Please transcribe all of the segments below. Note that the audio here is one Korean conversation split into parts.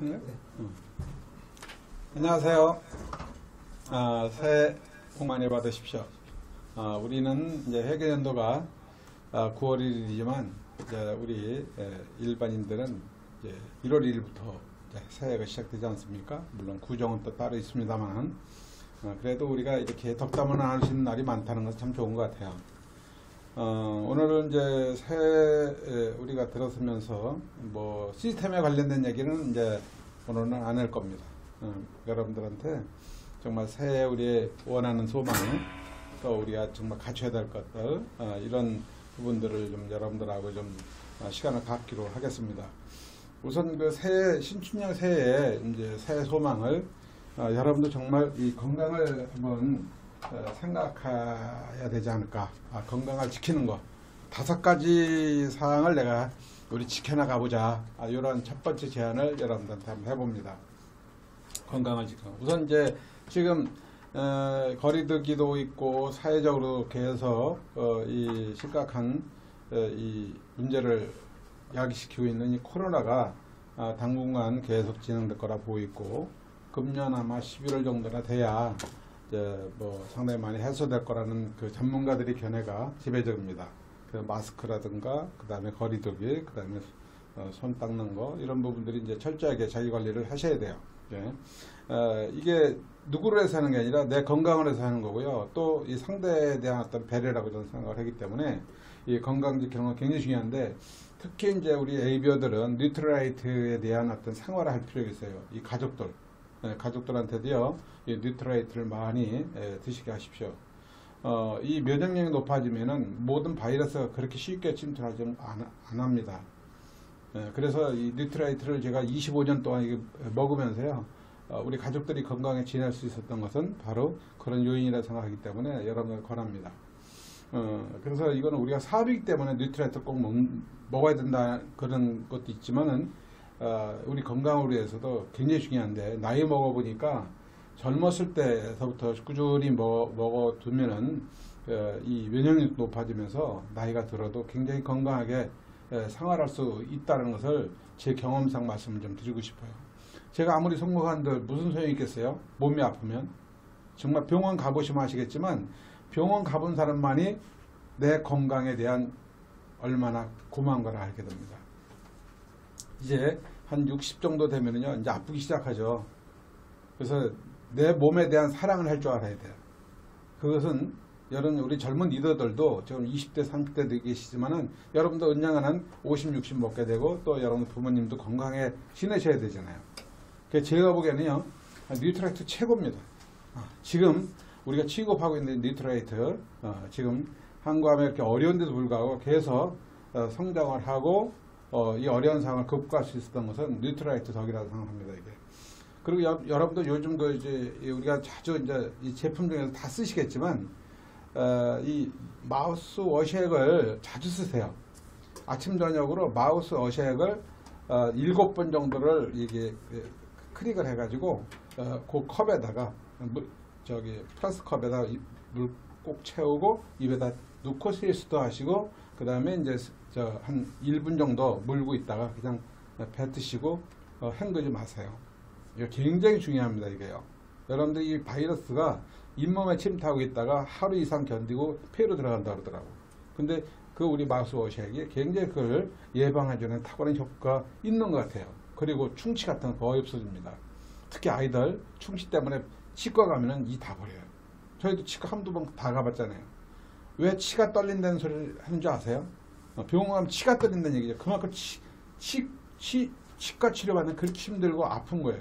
네. 안녕하세요. 새해 복 많이 받으십시오. 우리는 이제 회계연도가 9월 1일이지만 우리 일반인들은 이제 1월 1일부터 새해가 시작되지 않습니까? 물론 구정은 또 따로 있습니다만 그래도 우리가 이렇게 덕담을 할 수 있는 날이 많다는 것은 참 좋은 것 같아요. 오늘은 이제 새해 우리가 들어서면서 뭐 시스템에 관련된 얘기는 이제 오늘은 안 할 겁니다. 여러분들한테 정말 새해 우리의 원하는 소망, 또 우리가 정말 갖춰야 될 것들, 이런 부분들을 좀 여러분들하고 좀 시간을 갖기로 하겠습니다. 우선 그 새해, 신춘년 새해에 이제 새해 소망을 여러분도 정말 이 건강을 한번 생각해야 되지 않을까. 건강을 지키는 거 5가지 사항을 내가 우리 지켜나가 보자. 이런 첫 번째 제안을 여러분들한테 한번 해봅니다. 건강을 지키는 거. 우선 이제 지금 거리두기도 있고 사회적으로 계속 이 심각한 이 문제를 야기시키고 있는 이 코로나가 당분간 계속 진행될 거라 보이고, 금년 아마 11월 정도나 돼야 뭐 상당히 많이 해소될 거라는 그 전문가들의 견해가 지배적입니다. 그 마스크라든가, 그 다음에 거리두기, 그 다음에 손 닦는 거, 이런 부분들이 이제 철저하게 자기 관리를 하셔야 돼요. 이게 누구를 해서 하는 게 아니라 내 건강을 해서 하는 거고요. 또 이 상대에 대한 어떤 배려라고 저는 생각을 하기 때문에 이 건강 지키는 건 굉장히 중요한데, 특히 이제 우리 에이비어들은 뉴트라이트에 대한 어떤 생활을 할 필요가 있어요. 이 가족들. 가족들한테도요, 이 뉴트라이트를 많이 드시게 하십시오. 이 면역력이 높아지면은 모든 바이러스가 그렇게 쉽게 침투하지 안 합니다. 그래서 이 뉴트라이트를 제가 25년 동안 먹으면서요, 우리 가족들이 건강에 지낼 수 있었던 것은 바로 그런 요인이라 생각하기 때문에 여러분들 권합니다. 그래서 이거는 우리가 사업이기 때문에 뉴트라이트 꼭 먹어야 된다 그런 것도 있지만은, 우리 건강을 위해서도 굉장히 중요한데, 나이 먹어보니까 젊었을 때서부터 꾸준히 먹어두면은 이 면역력이 높아지면서 나이가 들어도 굉장히 건강하게 생활할 수 있다는 것을 제 경험상 말씀을 좀 드리고 싶어요. 제가 아무리 성공한들 무슨 소용이 있겠어요? 몸이 아프면. 정말 병원 가보시면 아시겠지만, 병원 가본 사람만이 내 건강에 대한 얼마나 고마운 걸 알게 됩니다. 이제 한 60 정도 되면은요, 이제 아프기 시작하죠. 그래서 내 몸에 대한 사랑을 할 줄 알아야 돼요. 그것은 여러분, 우리 젊은 리더들도 지금 20대, 30대도 계시지만은, 여러분도 언젠가는 50, 60 먹게 되고, 또 여러분 부모님도 건강에 지내셔야 되잖아요. 그래서 제가 보기에는요, 뉴트라이트 최고입니다. 지금 우리가 취급하고 있는 뉴트라이트, 지금 한국하면 이렇게 어려운데도 불구하고 계속 성장을 하고, 이 어려운 상황을 극복할 수 있었던 것은 뉴트라이트 덕이라고 생각합니다, 이게. 그리고 여러분도 요즘 이제 우리가 자주 이제 이 제품 중에서 다 쓰시겠지만, 이 마우스 워시액을 자주 쓰세요. 아침 저녁으로 마우스 워시액을 7번 정도를 이게 클릭을 해가지고 그 컵에다가 플라스틱 컵에다 물 꼭 채우고 입에다 넣고 실수도 하시고, 그 다음에 이제 한 1분 정도 물고 있다가 그냥 뱉으시고 헹구지 마세요. 이거 굉장히 중요합니다, 이게요. 여러분들 이 바이러스가 잇몸에 침투하고 있다가 하루 이상 견디고 폐로 들어간다 그러더라고. 근데 그 우리 마우스 워시액이 굉장히 그걸 예방해주는 탁월한 효과가 있는 것 같아요. 그리고 충치 같은 거 거의 없어집니다. 특히 아이들 충치 때문에 치과 가면은 이 다 버려요. 저희도 치과 한두 번 다 가봤잖아요. 왜 치가 떨린다는 소리를 하는 줄 아세요? 병원 가면 치가 떨린다는 얘기죠. 그만큼 치과 치료받는 그렇게 힘들고 아픈 거예요.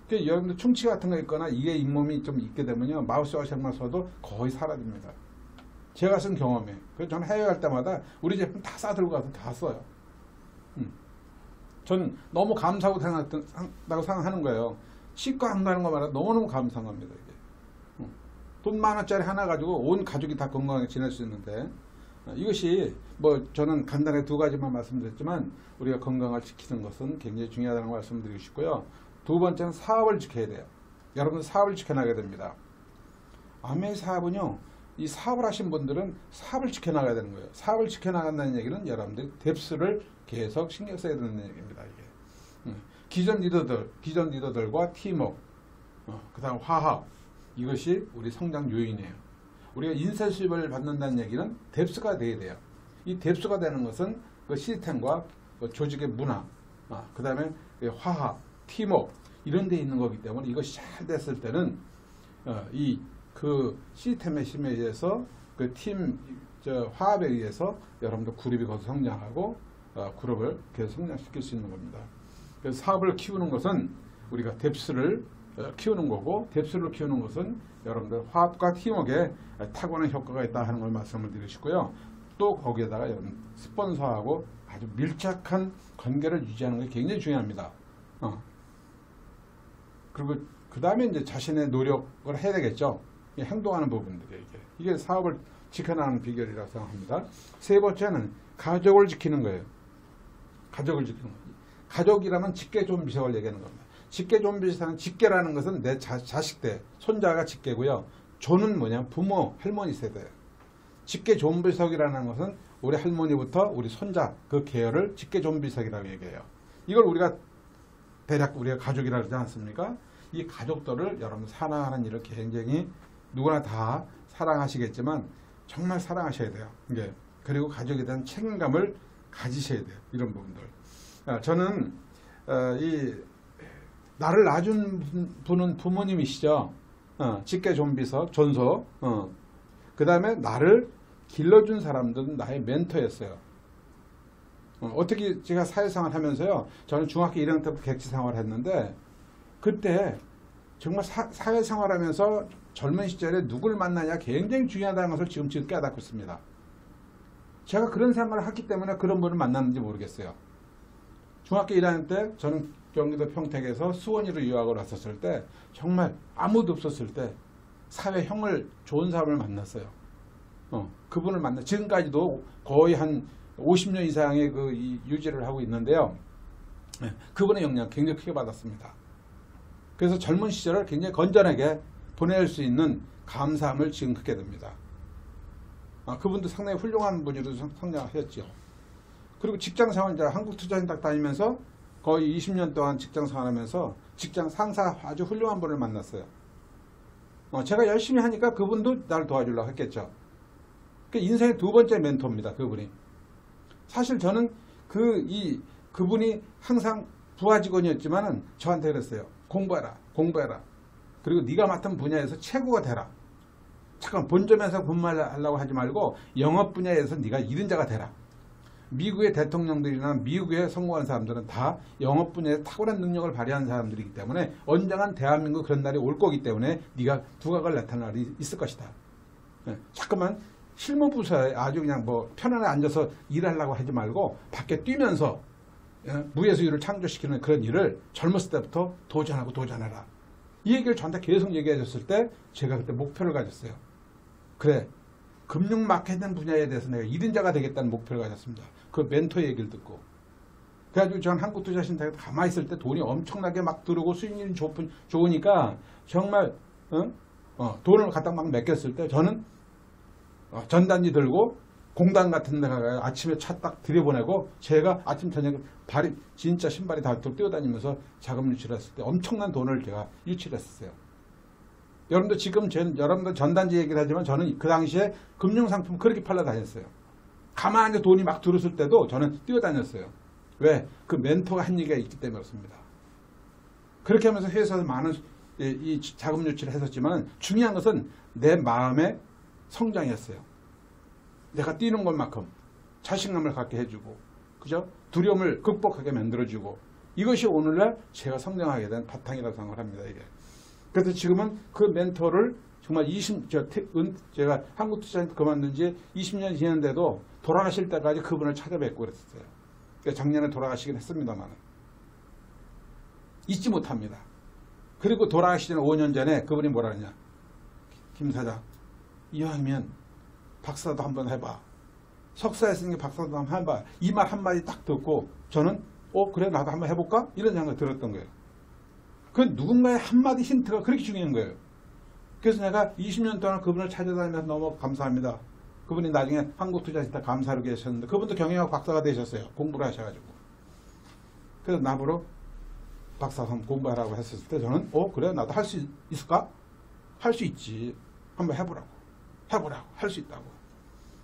그러니까 여러분들 충치 같은 거 있거나 이게 잇몸이 좀 있게 되면요, 마우스 워시액만 써도 거의 사라집니다. 제가 쓴 경험에. 그래서 저는 해외 갈 때마다 우리 제품 다 싸들고 가서 다 써요. 전 너무 감사하고 생각한다고 생각하는 거예요. 치과 안 가는 것만 해도 너무너무 감사합니다, 이게. 돈 10,000원짜리 하나 가지고 온 가족이 다 건강하게 지낼 수 있는데, 이것이 뭐 저는 간단하게 2가지만 말씀드렸지만, 우리가 건강을 지키는 것은 굉장히 중요하다는 걸 말씀드리고 싶고요. 두 번째는 사업을 지켜야 돼요. 여러분 사업을 지켜나가야 됩니다. 아메 사업은요, 이 사업을 하신 분들은 사업을 지켜나가야 되는 거예요. 사업을 지켜나간다는 얘기는 여러분들이 뎁스를 계속 신경 써야 되는 얘기입니다, 이게. 기존 리더들과 팀워크, 그다음 화합, 이것이 우리 성장 요인이에요. 우리가 인쇄 수입을 받는다는 얘기는 뎁스가 돼야 돼요. 이 뎁스가 되는 것은 그 시스템과 그 조직의 문화, 그 다음에 화합, 팀워크 이런 데 있는 거기 때문에 이것이 잘 됐을 때는 그 시스템의 힘에 의해서 그 팀 화합에 의해서 여러분들 그룹이 거기서 성장하고 그룹을 계속 성장시킬 수 있는 겁니다. 그래서 사업을 키우는 것은 우리가 뎁스를 키우는 거고, 뎁스를 키우는 것은 여러분들 화합과 팀워크에 탁월한 효과가 있다 하는 걸 말씀을 드리시고요. 또 거기에다가 여러분 스폰서하고 아주 밀착한 관계를 유지하는 게 굉장히 중요합니다. 그리고 그 다음에 이제 자신의 노력을 해야 되겠죠. 행동하는 부분들이 이게 사업을 지켜나가는 비결이라고 생각합니다. 세 번째는 가족을 지키는 거예요. 가족을 지키는 거예요. 가족이라면 직계 존비석을 얘기하는 겁니다. 직계 존비석은 직계라는 것은 내 자식들, 손자가 직계고요. 조는 뭐냐? 부모, 할머니 세대예요. 직계 존비석이라는 것은 우리 할머니부터 우리 손자 그 계열을 직계 존비석이라고 얘기해요. 이걸 우리가 대략 우리가 가족이라고 그러지 않습니까? 이 가족들을 여러분 사랑하는 일을 굉장히 누구나 다 사랑하시겠지만 정말 사랑하셔야 돼요. 그리고 가족에 대한 책임감을 가지셔야 돼요. 이런 부분들. 저는 나를 낳아준 분은 부모님이시죠. 직계 존비석, 존소. 그 다음에 나를 길러준 사람들은 나의 멘토였어요. 어떻게 제가 사회생활 하면서요. 저는 중학교 1학년 때부터 객지생활을 했는데 그때 정말 사회생활 하면서 젊은 시절에 누굴 만나냐 굉장히 중요하다는 것을 지금 깨닫고 있습니다. 제가 그런 생각을 했기 때문에 그런 분을 만났는지 모르겠어요. 중학교 1학년 때 저는 경기도 평택에서 수원으로 유학을 왔었을 때 정말 아무도 없었을 때 사회형을 좋은 사람을 만났어요. 그분을 만나 지금까지도 거의 한 50년 이상의 그 유지를 하고 있는데요. 그분의 영향 굉장히 크게 받았습니다. 그래서 젊은 시절을 굉장히 건전하게 보낼 수 있는 감사함을 지금 갖게 됩니다. 그분도 상당히 훌륭한 분으로 성장하셨죠. 그리고 직장생활, 이제 한국투자신탁 다니면서 거의 20년 동안 직장생활하면서 직장 상사 아주 훌륭한 분을 만났어요. 제가 열심히 하니까 그분도 나를 도와주려고 했겠죠. 인생의 두 번째 멘토입니다. 그분이. 사실 저는 그분이 항상 부하 직원이었지만은 저한테 그랬어요. 공부해라. 그리고 네가 맡은 분야에서 최고가 되라. 잠깐 본점에서 근무하려고 하지 말고 영업 분야에서 네가 1인자가 되라. 미국의 대통령들이나 미국에 성공한 사람들은 다 영업 분야에 탁월한 능력을 발휘한 사람들이기 때문에 언젠간 대한민국 그런 날이 올 거기 때문에 네가 두각을 나타낼 날이 있을 것이다. 자꾸만 실무부서에 아주 그냥 뭐 편안하게 앉아서 일하려고 하지 말고 밖에 뛰면서 무예수유를 창조시키는 그런 일을 젊었을 때부터 도전해라. 이 얘기를 저한테 계속 얘기해 줬을 때 제가 그때 목표를 가졌어요. 그래, 금융 마케팅 분야에 대해서 내가 1인자가 되겠다는 목표를 가졌습니다. 그 멘토의 얘기를 듣고. 그래가지고 전 한국투자신탁에 가만히 있을 때 돈이 엄청나게 막 들어오고 수익률이 좋으니까 정말 돈을 갖다 막 맡겼을 때 저는 전단지 들고 공단 같은 데 가서 아침에 차 딱 들여보내고 제가 아침 저녁에 진짜 신발이 다 뛰어다니면서 자금 유출했을 때 엄청난 돈을 제가 유출했었어요. 여러분들 지금 여러분들 전단지 얘기를 하지만 저는 그 당시에 금융상품 그렇게 팔러 다녔어요. 가만히 돈이 막 들었을 때도 저는 뛰어다녔어요. 왜? 그 멘토가 한 얘기가 있기 때문에 그렇습니다. 그렇게 하면서 회사에서 많은 이 자금 유출을 했었지만 중요한 것은 내 마음의 성장이었어요. 내가 뛰는 것만큼 자신감을 갖게 해주고, 그죠? 두려움을 극복하게 만들어주고, 이것이 오늘날 제가 성장하게 된 바탕이라고 생각을 합니다, 이게. 그래서 지금은 그 멘토를 정말 제가 한국투자신탁 그만둔 지 20년 지났는데도 돌아가실 때까지 그분을 찾아뵙고 그랬어요. 작년에 돌아가시긴 했습니다만. 잊지 못합니다. 그리고 돌아가시기 전 5년 전에 그분이 뭐라 그러냐. 김 사장, 이왕이면 박사도 한번 해봐. 석사했으니까 박사도 한번 해봐. 이 말 한마디 딱 듣고 저는 그래 나도 한번 해볼까? 이런 생각을 들었던 거예요. 그 누군가의 한마디 힌트가 그렇게 중요한 거예요. 그래서 내가 20년 동안 그분을 찾아다니면서 너무 감사합니다. 그분이 나중에 한국투자신탁 감사로 계셨는데 그분도 경영학 박사가 되셨어요. 공부를 하셔가지고. 그래서 나보러 박사학위 공부하라고 했을 때 저는 그래 나도 할 수 있을까? 할 수 있지. 한번 해보라고 할 수 있다고.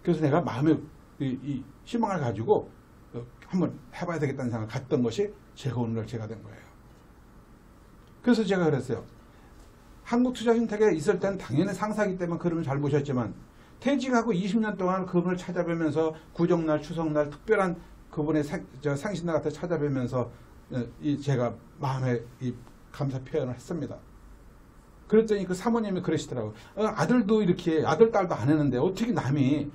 그래서 내가 마음에 이 희망을 가지고 한번 해봐야 되겠다는 생각을 갖던 것이 제가 오늘날 제가 된 거예요. 그래서 제가 그랬어요. 한국투자신탁에 있을 때는 당연히 상사이기 때문에 그림을 잘 보셨지만 퇴직하고 20년 동안 그분을 찾아뵈면서 구정날 추석날 특별한 그분의 생신날 같은 찾아뵈면서 제가 마음에 이 감사 표현을 했습니다. 그랬더니 그 사모님이 그러시더라고요. 아들도 이렇게 아들 딸도 안 했는데 어떻게 남이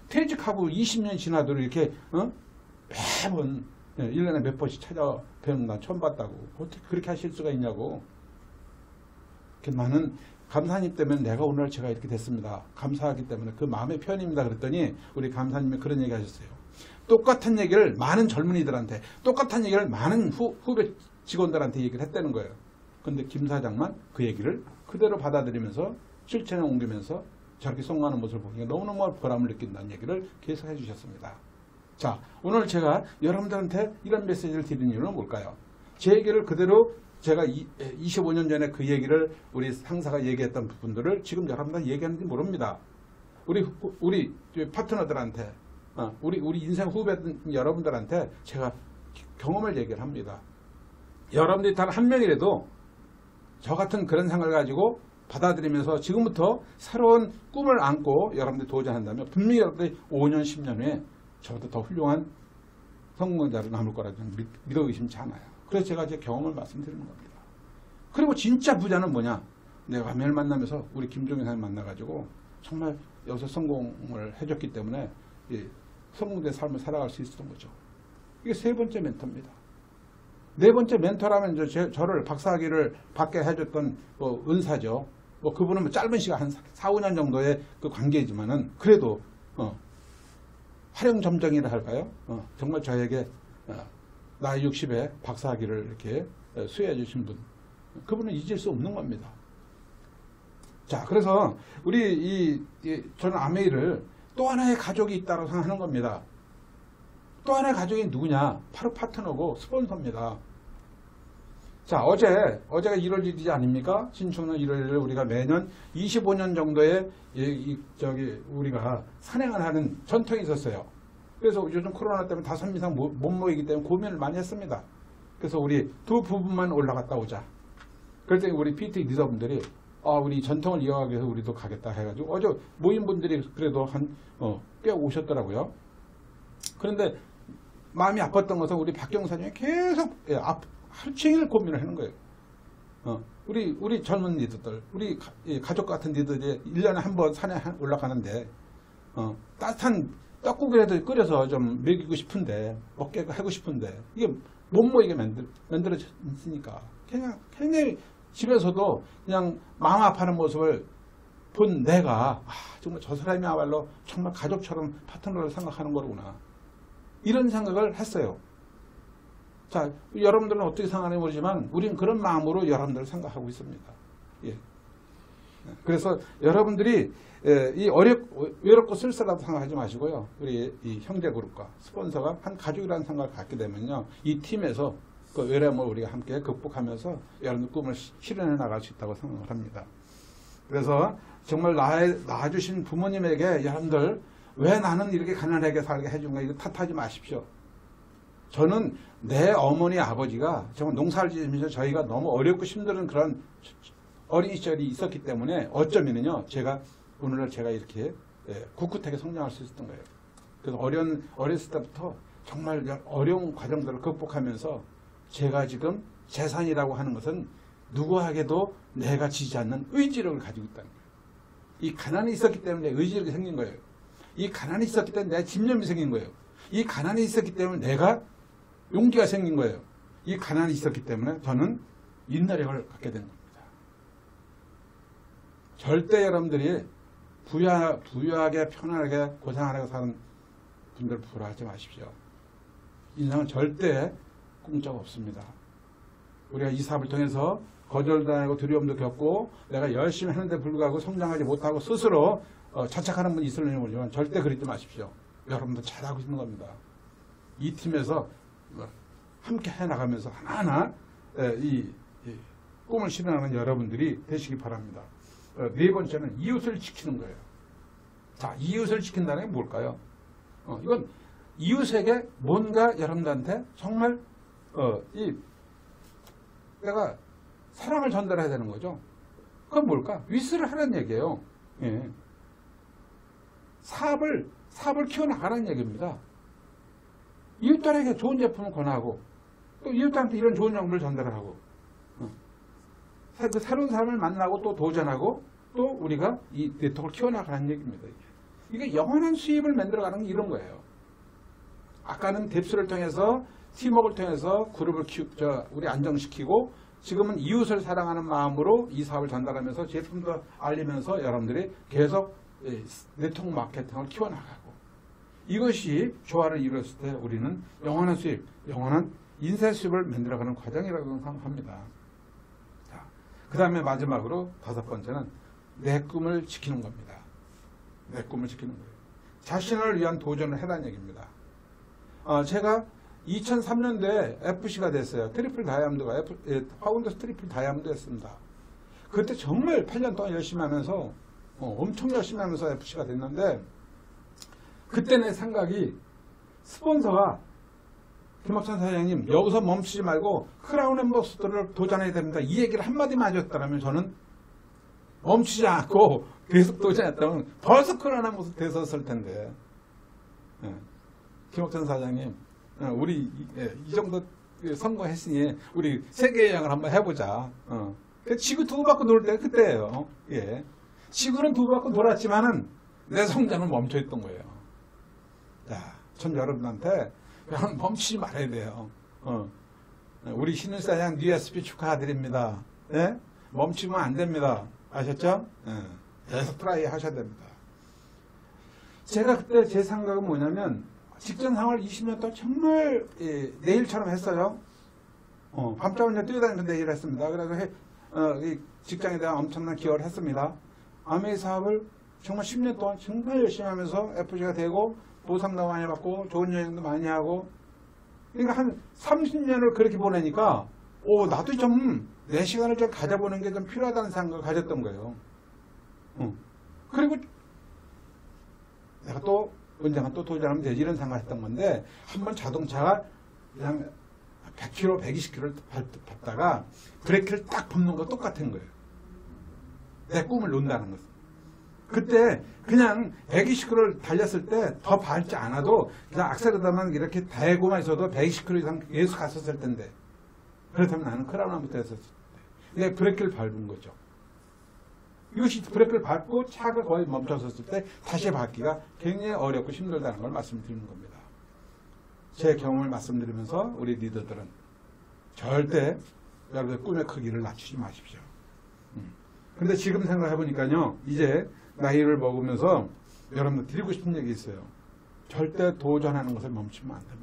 퇴직하고 20년 지나도 이렇게 매번 1년에 몇 번씩 찾아뵈는 난 처음 봤다고. 어떻게 그렇게 하실 수가 있냐고. 나는 감사님 때문에 내가 오늘 제가 이렇게 됐습니다. 감사하기 때문에 그 마음의 표현입니다. 그랬더니 우리 감사님이 그런 얘기 하셨어요. 똑같은 얘기를 많은 젊은이들한테 똑같은 얘기를 많은 후배 직원들한테 얘기를 했다는 거예요. 근데 김 사장만 그 얘기를 그대로 받아들이면서 실천에 옮기면서 저렇게 성공하는 모습을 보니까 너무너무 보람을 느낀다는 얘기를 계속 해주셨습니다. 자, 오늘 제가 여러분들한테 이런 메시지를 드리는 이유는 뭘까요? 제 얘기를 그대로 제가 25년 전에 그 얘기를 우리 상사가 얘기했던 부분들을 지금 여러분들 얘기하는지 모릅니다. 우리 파트너들한테 우리 인생 후배 여러분들한테 제가 경험을 얘기를 합니다. 여러분들이 단 한 명이라도 저 같은 그런 생각을 가지고 받아들이면서 지금부터 새로운 꿈을 안고 여러분들이 도전한다면 분명히 여러분들이 5년, 10년 후에 저보다 더 훌륭한 성공자로 남을 거라 저는 믿어 의심치 않아요. 그래서 제가 제 경험을 말씀드리는 겁니다. 그리고 진짜 부자는 뭐냐? 내가 매일 만나면서 우리 김종인 사장님 만나가지고 정말 여기서 성공을 해줬기 때문에 성공된 삶을 살아갈 수 있었던 거죠. 이게 세 번째 멘토입니다. 네 번째 멘토라면 저를 박사학위를 받게 해줬던 은사죠. 그분은 짧은 시간 한 4, 5년 정도의 그 관계이지만은 그래도 활용점정이라 할까요? 정말 저에게 나이 60에 박사학위를 이렇게 수여해 주신 분, 그분은 잊을 수 없는 겁니다. 자, 그래서 저는 아메이를 또 하나의 가족이 있다고 생각하는 겁니다. 또 하나의 가족이 누구냐? 바로 파트너고 스폰서입니다. 자, 어제가 1월 1일이 아닙니까? 신축년 1월 1일 우리가 매년 25년 정도의 우리가 산행을 하는 전통이 있었어요. 그래서 요즘 코로나 때문에 5명 이상 못 모이기 때문에 고민을 많이 했습니다. 그래서 우리 두 부분만 올라갔다 오자. 그랬더니 우리 PT 리더분들이 우리 전통을 이어가기 위해서 우리도 가겠다 해가지고 어제 모인 분들이 그래도 꽤 오셨더라고요. 그런데 마음이 아팠던 것은 우리 박경사님이 계속 하루 종일 고민을 하는 거예요. 우리 젊은 리더들, 우리 가족 같은 리더들이 1년에 한 번 산에 올라가는데 따뜻한 떡국이라도 끓여서 좀 먹이고 싶은데 먹게 하고 싶은데 이게 못 모이게 만들어졌으니까 굉장히 집에서도 그냥 마음 아파하는 모습을 본 내가 정말 저 사람이야말로 정말 가족처럼 파트너를 생각하는 거구나 이런 생각을 했어요. 자, 여러분들은 어떻게 생각하는지 모르지만 우리는 그런 마음으로 여러분들을 생각하고 있습니다. 예. 그래서 여러분들이 외롭고 쓸쓸하다고 생각하지 마시고요. 우리 이 형제그룹과 스폰서가 한 가족이라는 생각을 갖게 되면요. 이 팀에서 그 외로움을 우리가 함께 극복하면서 여러분들 꿈을 실현해 나갈 수 있다고 생각을 합니다. 그래서 정말 낳아주신 부모님에게 여러분들 왜 나는 이렇게 가난하게 살게 해준가 이거 탓하지 마십시오. 저는 내 어머니 아버지가 정말 농사를 지으면서 저희가 너무 어렵고 힘든 그런 어린 시절이 있었기 때문에 어쩌면은요 제가 오늘날 제가 이렇게 굳굳하게 성장할 수 있었던 거예요. 그래서 어렸을 때부터 정말 어려운 과정들을 극복하면서 제가 지금 재산이라고 하는 것은 누구에게도 내가 지지 않는 의지력을 가지고 있다는 거예요. 이 가난이 있었기 때문에 의지력이 생긴 거예요. 이 가난이 있었기 때문에 내 집념이 생긴 거예요. 이 가난이 있었기 때문에 내가 용기가 생긴 거예요. 이 가난이 있었기 때문에 저는 인내력을 갖게 된 겁니다. 절대 여러분들이 부유하게 편안하게 고생하려고 사는 분들 부러워하지 마십시오. 인생은 절대 공짜가 없습니다. 우리가 이 사업을 통해서 거절당하고 두려움도 겪고 내가 열심히 하는데 불구하고 성장하지 못하고 스스로 자책하는 분이 있을지 모르지만 절대 그러지 마십시오. 여러분도 잘하고 있는 겁니다. 이 팀에서 함께 해나가면서 하나하나 이 꿈을 실현하는 여러분들이 되시기 바랍니다. 네 번째는 이웃을 지키는 거예요. 자, 이웃을 지킨다는 게 뭘까요? 이건 이웃에게 뭔가 여러분들한테 정말 내가 사랑을 전달해야 되는 거죠. 그건 뭘까? 위스를 하라는 얘기예요. 예. 사업을 키워나가라는 얘기입니다. 이웃들에게 좋은 제품을 권하고 또 이웃들한테 이런 좋은 정보를 전달하고 그 새로운 사람을 만나고 또 도전하고 또 우리가 이 네트워크를 키워나가는 얘기입니다. 이게 영원한 수입을 만들어가는 게 이런 거예요. 아까는 뎁스를 통해서 팀워크를 통해서 그룹을 우리 안정시키고 지금은 이웃을 사랑하는 마음으로 이 사업을 전달하면서 제품도 알리면서 여러분들이 계속 네트워크 마케팅을 키워나가고 이것이 조화를 이루었을 때 우리는 영원한 수입, 영원한 인쇄 수입을 만들어가는 과정이라고 생각합니다. 그 다음에 마지막으로 다섯 번째는 내 꿈을 지키는 겁니다. 내 꿈을 지키는 거예요. 자신을 위한 도전을 해라는 얘기입니다. 제가 2003년도에 FC가 됐어요. 트리플 다이아몬드가 파운더스 트리플 다이아몬드 했습니다. 그때 정말 8년 동안 열심히 하면서 엄청 열심히 하면서 FC가 됐는데 그때 내 생각이 스폰서가 김학찬 사장님 여기서 멈추지 말고 크라운 엠버서더를 도전해야 됩니다. 이 얘기를 한마디만 해줬다면 저는 멈추지 않고 계속 도전했다면 벌써 크라운 엠버서더 됐었을 텐데 김학찬 사장님 우리 이 정도 성공했으니 우리 세계 여행을 한번 해보자. 지구 두 바퀴 돌 때 그때예요. 예. 지구는 두 바퀴 돌았지만은 내 성장은 멈춰있던 거예요. 자, 전 여러분한테 멈추지 말아야 돼요. 우리 신일사장 뉴에스피 축하드립니다. 예? 멈추면 안 됩니다. 아셨죠? 계속 트라이 하셔야 됩니다. 제가 그때 제 생각은 뭐냐면 직장 생활 20년 동안 정말 내일처럼 했어요. 밤잠을 뛰어다니면서 내일 했습니다. 그래서 이 직장에 대한 엄청난 기여를 했습니다. 아메이 사업을 정말 10년 동안 정말 열심히 하면서 FC가 되고 보상도 많이 받고 좋은 여행도 많이 하고 그러니까 한 30년을 그렇게 보내니까 나도 좀 내 시간을 좀 가져보는 게 좀 필요하다는 생각을 가졌던 거예요. 그리고 내가 또 언젠가 또 도전하면 되지 이런 생각을 했던 건데 한번 자동차가 그냥 100km, 120km를 밟다가 브레이크를 딱 밟는 거 똑같은 거예요. 내 꿈을 논다는 것은. 그때 그냥 120km를 달렸을 때 더 밟지 않아도 그냥 악셀에다만 이렇게 대고만 있어도 120km 이상 계속 갔었을 텐데 그렇다면 나는 크라운부터 했었을 때 내가 브레이크를 밟은 거죠. 이것이 브레이크를 밟고 차가 거의 멈춰섰을 때 다시 밟기가 굉장히 어렵고 힘들다는 걸 말씀드리는 겁니다. 제 경험을 말씀드리면서 우리 리더들은 절대 여러분의 꿈의 크기를 낮추지 마십시오. 근데 지금 생각해 보니까요, 이제 나이를 먹으면서 여러분들 드리고 싶은 얘기 있어요. 절대 도전하는 것을 멈추면 안 됩니다.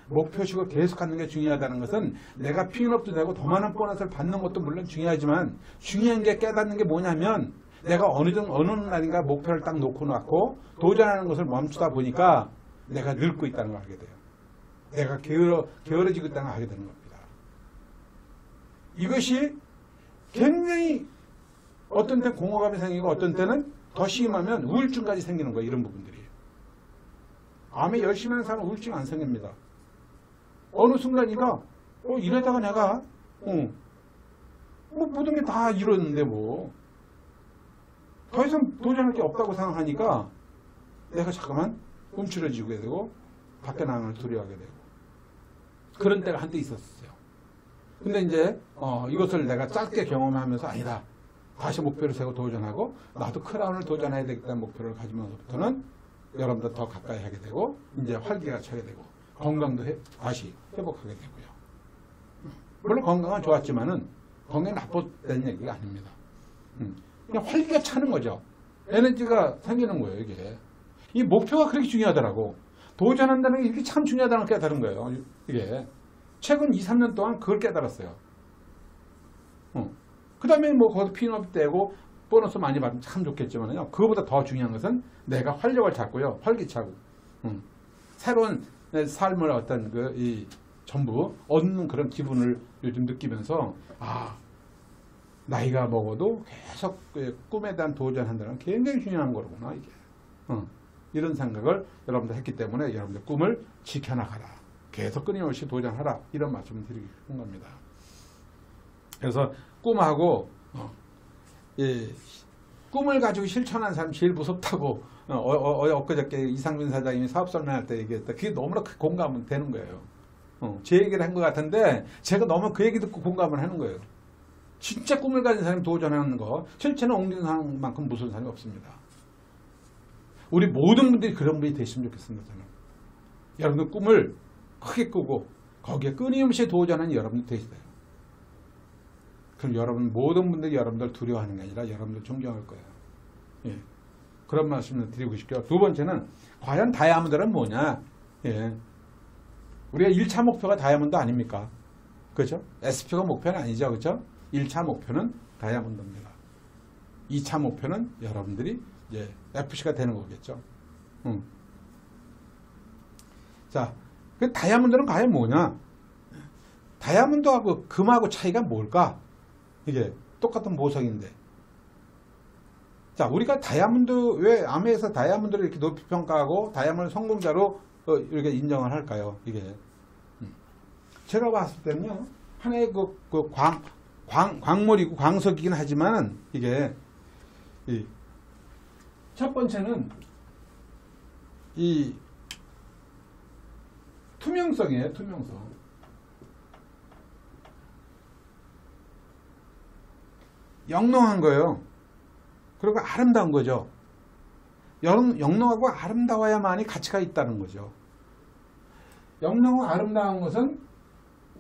목표식을 계속 갖는 게 중요하다는 것은 내가 픽업도 되고 더 많은 보너스를 받는 것도 물론 중요하지만 중요한 게 깨닫는 게 뭐냐면 내가 어느 날인가 목표를 딱 놓고 놨고 도전하는 것을 멈추다 보니까 내가 늙고 있다는 걸 알게 돼요. 내가 게으러지고 있다는 걸 알게 되는 겁니다. 이것이 굉장히 어떤 때는 공허감이 생기고 어떤 때는 더 심하면 우울증까지 생기는 거예요. 이런 부분들이. 암에 열심히 하는 사람은 우울증 안 생깁니다. 어느 순간이가 이러다가 내가 모든 게 다 이뤘는데 더 이상 도전할 게 없다고 생각하니까 내가 잠깐만 움츠러지게 되고 밖에 나가는 걸 두려워하게 되고 그런 때가 한때 있었어요. 근데 이제 이것을 내가 짧게 경험하면서 아니다. 다시 목표를 세우고 도전하고 나도 크라운을 도전해야 되겠다는 목표를 가지면서부터는 여러분들 더 가까이 하게 되고 이제 활기가 차게 되고 건강도 다시 회복하게 되고요. 물론 건강은 좋았지만은 건강이 나쁘다는 얘기가 아닙니다. 그냥 활기가 차는 거죠. 에너지가 생기는 거예요. 이게 이 목표가 그렇게 중요하더라고. 도전한다는 게 이렇게 참 중요하다는 걸 깨달은 거예요. 이게 최근 2, 3년 동안 그걸 깨달았어요. 그 다음에 거기서 핀업 되고 보너스 많이 받으면 참 좋겠지만요. 그거보다 더 중요한 것은 내가 활력을 찾고요. 활기차고 새로운 삶을 어떤 전부 얻는 그런 기분을 요즘 느끼면서 나이가 먹어도 계속 꿈에 대한 도전한다는 게 굉장히 중요한 거구나 이게. 이런 생각을 여러분들 했기 때문에 여러분들 꿈을 지켜나가라. 계속 끊임없이 도전하라. 이런 말씀을 드리고 싶은 겁니다. 그래서 꿈하고 꿈을 가지고 실천하는 사람이 제일 무섭다고 엊그저께 이상민 사장님이 사업 설명할 때 얘기했다. 그게 너무나 공감은 되는 거예요. 제 얘기를 한 것 같은데 제가 너무 그 얘기 듣고 공감을 하는 거예요. 진짜 꿈을 가진 사람이 도전하는 거 실천에 옮기는 사람만큼 무서운 사람이 없습니다. 우리 모든 분들이 그런 분이 되시면 좋겠습니다. 저는. 여러분들 꿈을 크게 꾸고 거기에 끊임없이 도전하는 여러분들 되시어요. 그럼 여러분 모든 분들이 여러분들 두려워하는 게 아니라 여러분들 존경할 거예요. 예. 그런 말씀을 드리고 싶고요. 두 번째는 과연 다이아몬드는 뭐냐? 예. 우리가 1차 목표가 다이아몬드 아닙니까? 그렇죠? SP가 목표는 아니죠. 그렇죠? 1차 목표는 다이아몬드입니다. 2차 목표는 여러분들이 이제 FC가 되는 거겠죠. 자, 그 다이아몬드는 과연 뭐냐? 다이아몬드하고 금하고 차이가 뭘까? 이게 똑같은 보석인데. 자, 우리가 다이아몬드, 왜 아메에서 다이아몬드를 이렇게 높이 평가하고 다이아몬드 성공자로 이렇게 인정을 할까요? 이게. 제가 봤을 때는요, 하나의 광물이고 광석이긴 하지만 이게, 첫 번째는 이 투명성이에요. 투명성. 영롱한 거예요. 그리고 아름다운 거죠. 영롱하고 아름다워야만이 가치가 있다는 거죠. 영롱하고 아름다운 것은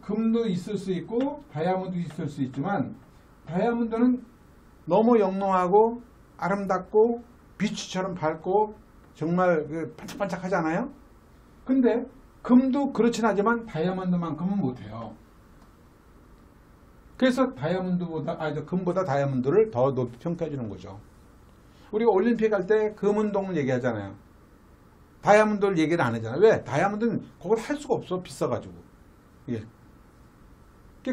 금도 있을 수 있고 다이아몬드도 있을 수 있지만 다이아몬드는 너무 영롱하고 아름답고 비추처럼 밝고 정말 반짝반짝하잖아요. 근데 금도 그렇진 하지만 다이아몬드만큼은 못해요. 그래서 금보다 다이아몬드를 더 높이 평가해 주는 거죠. 우리가 올림픽 할 때 금운동을 얘기하잖아요. 다이아몬드를 얘기를 안 하잖아요. 왜? 다이아몬드는 그걸 할 수가 없어. 비싸가지고. 예.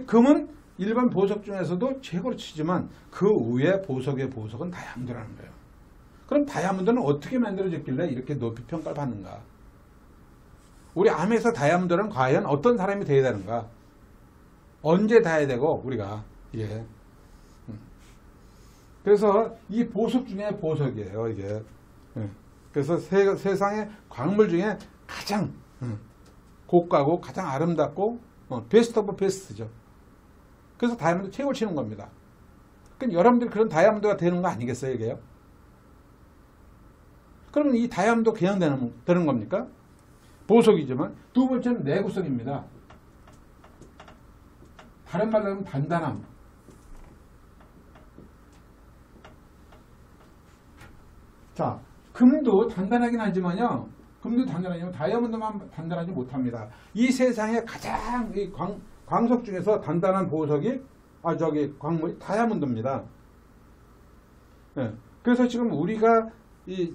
금은 일반 보석 중에서도 최고로 치지만 그 위에 보석의 보석은 다이아몬드라는 거예요. 그럼 다이아몬드는 어떻게 만들어졌길래 이렇게 높이 평가를 받는가? 우리 암에서 다이아몬드는 과연 어떤 사람이 되어야 되는가? 언제 닿아야 되고 우리가 예. 그래서 이 보석 중에 보석이에요. 이게. 예. 그래서 세상의 광물 중에 가장 고가고 가장 아름답고 베스트 오브 베스트죠. 그래서 다이아몬드 최고를 치는 겁니다. 그럼 여러분들이 그런 다이아몬드가 되는 거 아니겠어요? 이게요? 그러면 이 다이아몬드 그냥 되는 겁니까? 보석이지만 두 번째는 내구성입니다. 다른 말로 하면 단단함. 자, 금도 단단하긴 하지만요. 금도 단단하지만 다이아몬드만 단단하지 못합니다. 이 세상에 가장 이 광석 중에서 단단한 보석이 광물이 다이아몬드입니다. 네. 그래서 지금 우리가 이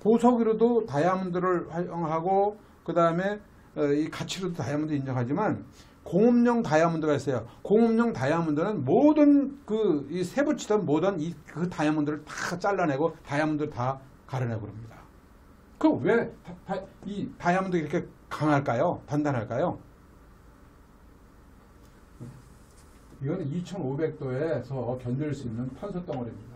보석으로도 다이아몬드를 활용하고 그 다음에 이 가치로도 다이아몬드 인정하지만 공업용 다이아몬드가 있어요. 공업용 다이아몬드는 모든 이 세붙이던 모든 그 다이아몬드를 다 잘라내고 다이아몬드를 다 가려내고 그럽니다. 그럼 왜 이 다이아몬드 이렇게 강할까요? 단단할까요? 이거는 2500도에서 견딜 수 있는 탄소 덩어리입니다.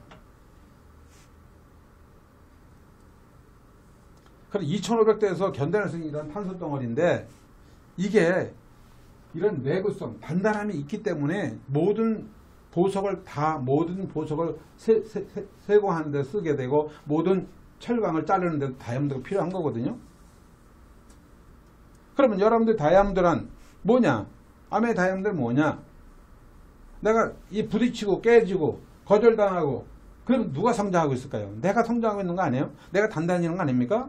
그럼 2500도에서 견뎌낼 수 있는 이런 탄소 덩어리인데 이게 이런 내구성, 단단함이 있기 때문에 모든 보석을 세공하는 데 쓰게 되고 모든 철강을 자르는 데 다이아몬드가 필요한 거거든요. 그러면 여러분들 다이아몬드란 뭐냐? 암의 다이아몬드는 뭐냐? 내가 이 부딪히고 깨지고 거절당하고 그럼 누가 성장하고 있을까요? 내가 성장하고 있는 거 아니에요? 내가 단단해지는 거 아닙니까?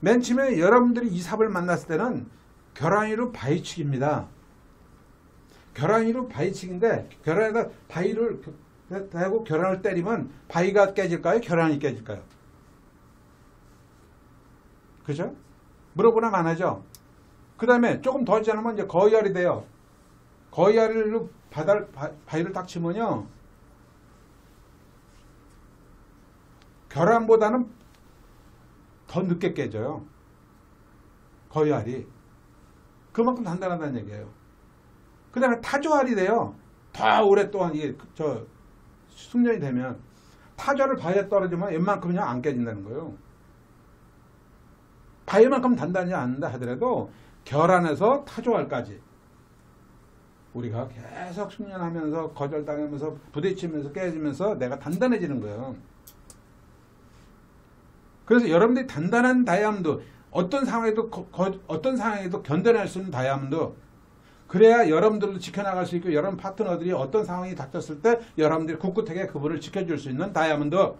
맨 처음에 여러분들이 이 삽을 만났을 때는 결항이로 바위치기입니다. 결항이로 바위치기인데 결항에다 바위를 대고 결항을 때리면 바위가 깨질까요? 결항이 깨질까요? 그죠? 물어보나 마나죠? 그 다음에 조금 더 지나면 이제 거위알이 돼요. 거위알로 바위를 딱 치면요. 결함보다는 더 늦게 깨져요. 거위알이. 그만큼 단단하다는 얘기예요. 그 다음에 타조알이 돼요. 더 오랫동안 이게 숙련이 되면 타조를 바위에 떨어지면 웬만큼 그냥 안 깨진다는 거예요. 바위만큼 단단하지 않는다 하더라도 결안에서 타조알까지 우리가 계속 숙련하면서 거절당하면서 부딪히면서 깨지면서 내가 단단해지는 거예요. 그래서 여러분들이 단단한 다이아몬드, 어떤 상황에도 견뎌낼 수 있는 다이아몬드, 그래야 여러분들도 지켜나갈 수 있고 여러분 파트너들이 어떤 상황이 닥쳤을 때 여러분들이 굳굳하게 그분을 지켜줄 수 있는 다이아몬드.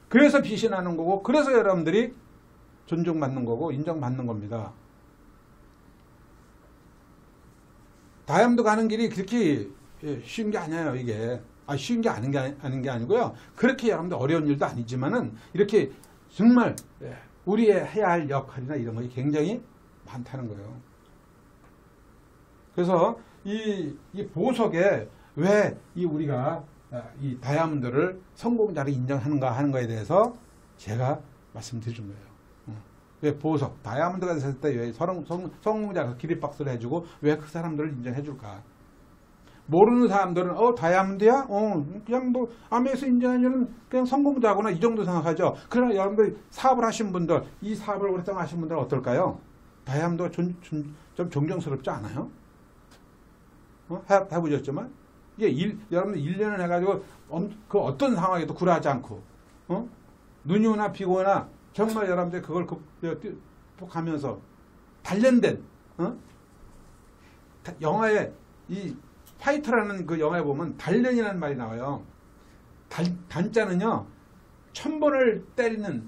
그래서 빛이 나는 거고, 그래서 여러분들이 존중받는 거고 인정받는 겁니다. 다이아몬드 가는 길이 그렇게 쉬운 게 아니에요. 이게 쉬운 게 아닌 게 아니고요. 그렇게 여러분들 어려운 일도 아니지만은 이렇게 정말 우리의 해야 할 역할이나 이런 것이 굉장히 많다는 거예요. 그래서 이 보석에 왜 우리가 이 다이아몬드를 성공자로 인정하는가 하는 거에 대해서 제가 말씀드린 거예요. 왜 보석, 다이아몬드가 됐을 때 왜 성공자가 기립박수를 해주고 왜 그 사람들을 인정해 줄까? 모르는 사람들은 다이아몬드야? 그냥 뭐 아메에서 인정해주는 그냥 성공자구나 이 정도 생각하죠. 그러나 여러분들 사업을 하신 분들, 이 사업을 오랫동안 하신 분들은 어떨까요? 다이아몬드가 좀 존경스럽지 않아요? 해보셨지만 이게 여러분들 1년을 해가지고 그 어떤 상황에도 굴하지 않고 눈이 오나 비가 오나 정말 여러분들 그걸 극복하면서 단련된 영화에 이 파이터라는 그 영화에 보면 단련이라는 말이 나와요. 단자는요 1000번을 때리는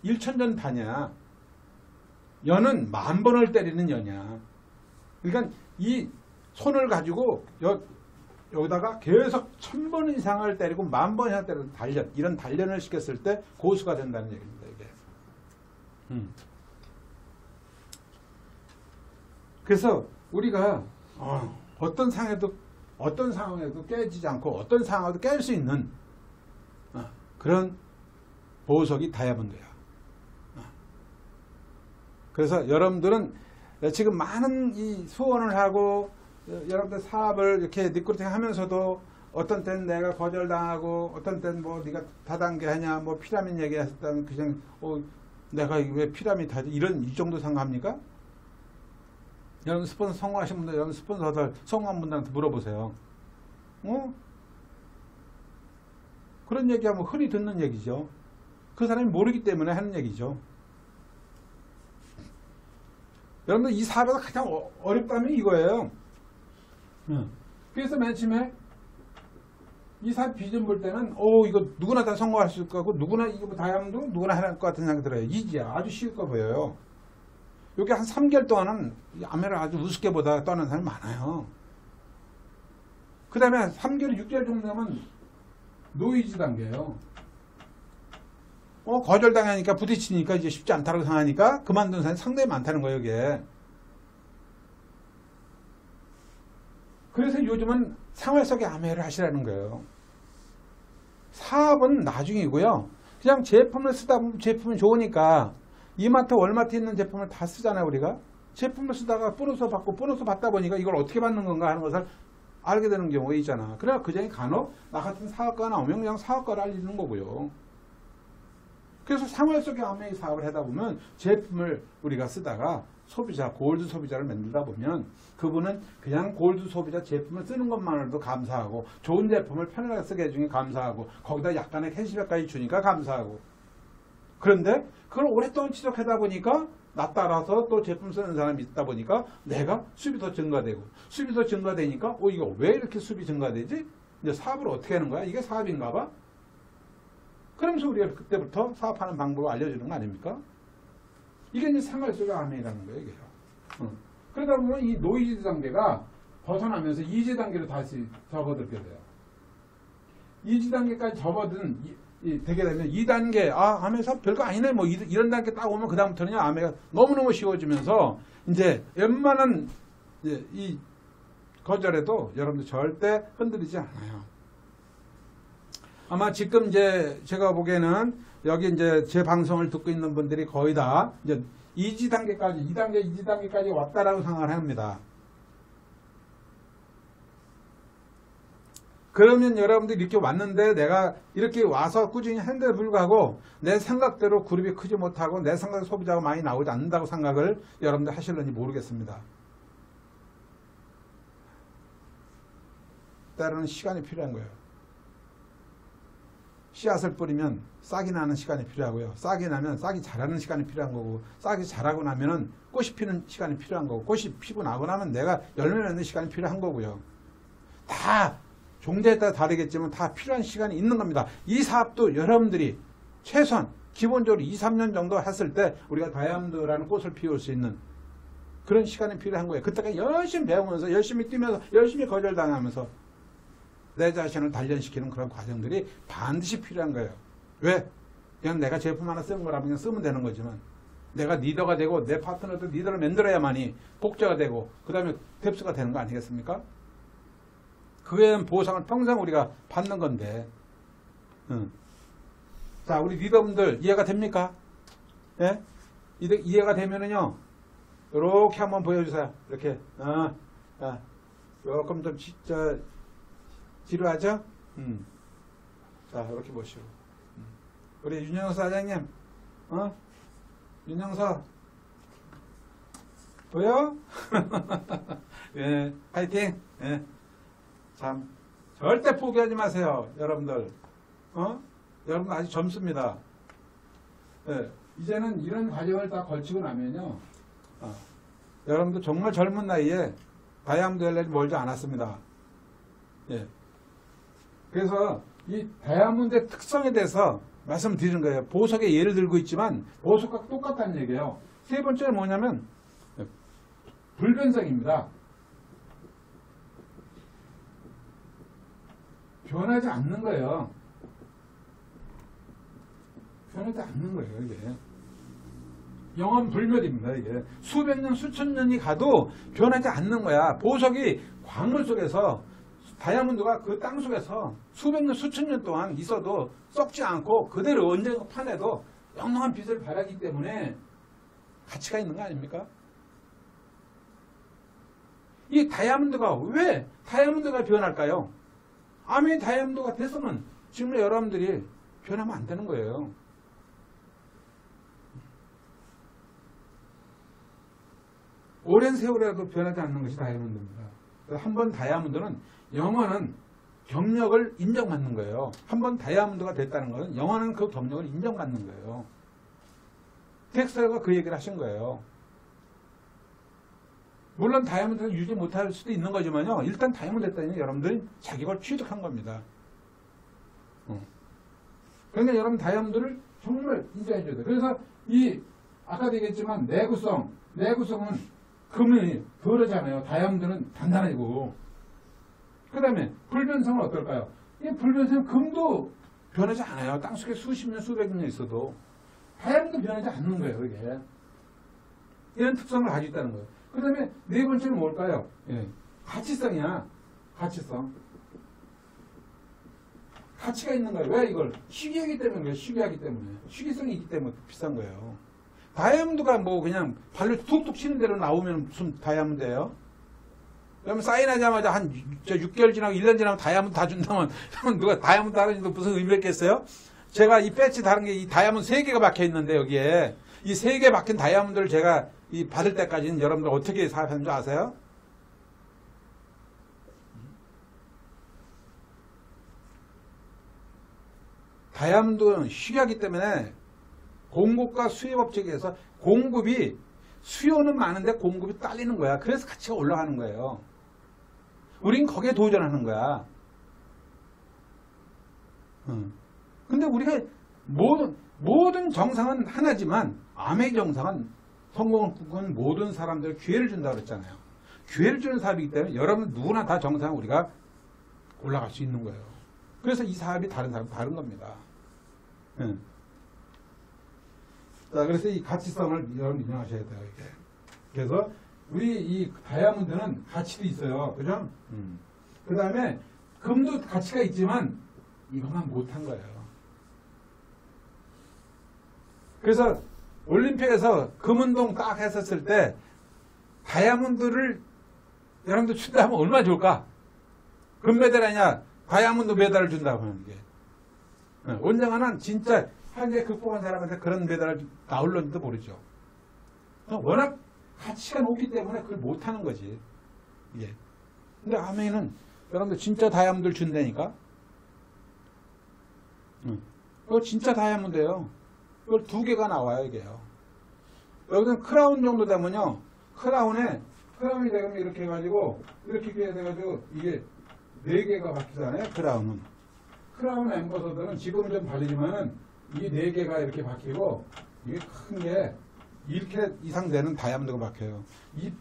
1000전 단이야. 연은 10,000번을 때리는 연이야. 그러니까 이 손을 가지고 여기다가 계속 1000번 이상을 때리고 10,000번 이상 때리는 단련, 이런 단련을 시켰을 때 고수가 된다는 얘기입니다. 이게. 그래서 우리가 어떤 상황에도 깨지지 않고 어떤 상황에도 깰 수 있는 그런 보석이 다이아몬드야. 그래서 여러분들은 지금 많은 이 수원을 하고 여러분들 사업을 이렇게 니꾸르팅 하면서도 어떤 때는 내가 거절당하고 어떤 때는 뭐 네가 다단계 하냐 뭐 피라미드 얘기했다는 그냥 내가 왜 피라미드 하지 이 정도 생각합니까? 여러분 스폰서 성공하신 분들, 여러분 스폰서들 성공한 분들한테 물어보세요. 그런 얘기하면 흔히 듣는 얘기죠. 그 사람이 모르기 때문에 하는 얘기죠. 여러분들 이 사업에서 가장 어렵다면 이거예요. 그래서 맨 처음에 이 사업 비전 볼 때는 이거 누구나 다 성공할 수 있을 거고 누구나 이거 뭐 다이아몬드 누구나 해낼 것 같은 생각이 들어요. 이지야 아주 쉬울 거 보여요. 여기 한 3개월 동안은 아메를 아주 우습게 보다가 떠난 사람이 많아요. 그 다음에 3개월, 6개월 정도 되면 노이즈 단계예요. 거절당하니까 부딪히니까 이제 쉽지 않다고 생각하니까 그만둔 사람이 상당히 많다는 거예요, 이게. 그래서 요즘은 생활 속의 아메를 하시라는 거예요. 사업은 나중이고요. 그냥 제품을 쓰다 보면 제품이 좋으니까 이마트, 월마트 있는 제품을 다 쓰잖아요, 우리가. 제품을 쓰다가 보너스 받고 보너스 받다 보니까 이걸 어떻게 받는 건가 하는 것을 알게 되는 경우가 있잖아. 그래야 그 중에 간혹 나 같은 사업가가 나오면 그냥 사업가를 알리는 거고요. 그래서 생활 속의 아메이 사업을 하다 보면 제품을 우리가 쓰다가 소비자, 골드 소비자를 만들다 보면 그분은 그냥 골드 소비자 제품을 쓰는 것만으로도 감사하고 좋은 제품을 편하게 쓰게 해주니 감사하고 거기다 약간의 캐시백까지 주니까 감사하고 그런데 그걸 오랫동안 지속하다 보니까 나 따라서 또 제품 쓰는 사람이 있다 보니까 내가 수입이 더 증가되고 수입이 더 증가되니까 이거 왜 이렇게 수입이 증가되지? 이제 사업을 어떻게 하는 거야? 이게 사업인가 봐? 그러면서 우리가 그때부터 사업하는 방법을 알려주는 거 아닙니까? 이게 이제 생활 속의 아메이라는 거예요, 이게요. 그러다 보면 이 노이즈 단계가 벗어나면서 이지 단계로 다시 접어들게 돼요. 이지 단계까지 접어든 되게 되면 2단계, 암의 사업 별거 아니네. 뭐 이런 단계 딱 오면 그다음부터는 암의가 너무너무 쉬워지면서 이제 웬만한 이 거절에도 여러분들 절대 흔들리지 않아요. 아마 지금 이제 제가 보기에는 여기 이제 제 방송을 듣고 있는 분들이 거의 다 이제 2지단계까지, 2단계까지 왔다라고 생각을 합니다. 그러면 여러분들이 이렇게 왔는데 내가 이렇게 와서 꾸준히 했는데도 불구하고 내 생각대로 그룹이 크지 못하고 내 생각 소비자가 많이 나오지 않는다고 생각을 여러분들 하실는지 모르겠습니다. 때로는 시간이 필요한 거예요. 씨앗을 뿌리면 싹이 나는 시간이 필요하고요. 싹이 나면 싹이 자라는 시간이 필요한 거고, 싹이 자라고 나면은 꽃이 피는 시간이 필요한 거고, 꽃이 피고 나고 나면 내가 열매 맺는 시간이 필요한 거고요. 다 종자에 따라 다르겠지만 다 필요한 시간이 있는 겁니다. 이 사업도 여러분들이 최소한 기본적으로 2, 3년 정도 했을 때 우리가 다이아몬드라는 꽃을 피울 수 있는 그런 시간이 필요한 거예요. 그때까지 열심히 배우면서 열심히 뛰면서 열심히 거절당하면서 내 자신을 단련시키는 그런 과정들이 반드시 필요한 거예요. 왜? 그냥 내가 제품 하나 쓰는 거라면 그냥 쓰면 되는 거지만 내가 리더가 되고 내 파트너도 리더를 만들어야만이 복제가 되고 그 다음에 뎁스가 되는 거 아니겠습니까? 그에 대한 보상을 평생 우리가 받는 건데. 자, 우리 리더분들 이해가 됩니까? 예? 이해가 되면은요, 이렇게 한번 보여주세요. 이렇게. 조금 좀 진짜 지루하죠? 자, 이렇게 보시고. 우리 윤영서 사장님, 윤영서 보여? 예, 파이팅. 예. 참 절대 포기하지 마세요, 여러분들. 여러분 아직 젊습니다. 예, 이제는 이런 과정을 다 걸치고 나면요, 여러분들 정말 젊은 나이에 다이아몬드 될 날이 멀지 않았습니다. 예. 그래서 이 다이아몬드의 특성에 대해서 말씀드리는 거예요. 보석의 예를 들고 있지만 보석과 똑같다는 얘기예요. 세 번째는 뭐냐면 불변성입니다. 변하지 않는 거예요. 변하지 않는 거예요, 이게. 영원 불멸입니다, 이게. 수백 년, 수천 년이 가도 변하지 않는 거야. 보석이 광물 속에서, 다이아몬드가 그 땅 속에서 수백 년, 수천 년 동안 있어도 썩지 않고 그대로 언젠가 파내도 영롱한 빛을 발하기 때문에 가치가 있는 거 아닙니까? 이 다이아몬드가 왜 다이아몬드가 변할까요? 암의 다이아몬드가 됐으면 지금 여러분들이 변하면 안 되는 거예요. 오랜 세월에도 변하지 않는 것이 다이아몬드입니다. 한번 다이아몬드는 영원한 경력을 인정받는 거예요. 한번 다이아몬드가 됐다는 것은 영원한 그 경력을 인정받는 거예요. 텍스터가 그 얘기를 하신 거예요. 물론 다이아몬드를 유지 못할 수도 있는 거지만요. 일단 다이아몬드 됐다니 여러분들이 자기 걸 취득한 겁니다. 그러니까 여러분 다이아몬드를 정말 인정해 줘야 돼요. 그래서 아까도 얘기했지만 내구성은 금이 덜하잖아요. 다이아몬드는 단단하고. 그 다음에 불변성은 어떨까요? 이 불변성은 금도 변하지 않아요. 땅속에 수십 년, 수백 년 있어도. 다이아몬드 변하지 않는 거예요, 이게. 이런 특성을 가지고 있다는 거예요. 그 다음에 네 번째는 뭘까요? 예. 가치성이야. 가치성. 가치가 있는 거예요. 왜 이걸? 희귀하기 때문에 그래요. 희귀하기 때문에. 희귀성이 있기 때문에 비싼 거예요. 다이아몬드가 뭐 그냥 발로 툭툭 치는 대로 나오면 무슨 다이아몬드예요? 그러면 사인하자마자 한 6개월 지나고 1년 지나면 다이아몬드 다 준다면 누가 다이아몬드 다른지도 무슨 의미가 있겠어요? 제가 이 배지 다른 게 이 다이아몬드 3개가 박혀 있는데 여기에 이 3개 박힌 다이아몬드를 제가 받을 때까지는 여러분들 어떻게 사업하는 줄 아세요? 다이아몬드는 희귀하기 때문에 공급과 수요 법칙에서 공급이 수요는 많은데 공급이 딸리는 거야. 그래서 가치가 올라가는 거예요. 우린 거기에 도전하는 거야. 근데 우리가 모든 정상은 하나지만 암의 정상은 성공을 꿈꾸는 모든 사람들 기회를 준다고 그랬잖아요. 기회를 주는 사업이기 때문에 여러분 누구나 다 정상 우리가 올라갈 수 있는 거예요. 그래서 이 사업이 다른 사람 다른 겁니다. 예. 자, 그래서 이 가치성을 여러분 인정하셔야 돼요, 이게. 그래서 우리 이 다이아몬드는 가치도 있어요. 그죠? 그 다음에 금도 가치가 있지만 이것만 못한 거예요. 그래서 올림픽에서 금운동 딱 했었을 때 다이아몬드를 여러분들 준다 하면 얼마나 좋을까? 금메달 아니냐? 다이아몬드 메달을 준다고 하는 게. 언젠가는 진짜 한계 극복한 사람한테 그런 메달을 나올는지도 모르죠. 워낙 가치가 높기 때문에 그걸 못하는 거지. 예. 근데 아메이는 여러분들 진짜 다이아몬드를 준다니까? 그거 진짜 다이아몬드예요. 그걸 2개가 나와요, 이게요. 여기는 크라운 정도 되면요. 크라운이 되면 이렇게 해가지고, 이렇게 돼가지고, 이게 4개가 바뀌잖아요, 크라운은. 크라운 엠버서더는 지금은 좀 다르지만은, 이 4개가 이렇게 바뀌고, 이게 큰 게, 이렇게 이상 되는 다이아몬드가 바뀌어요. 이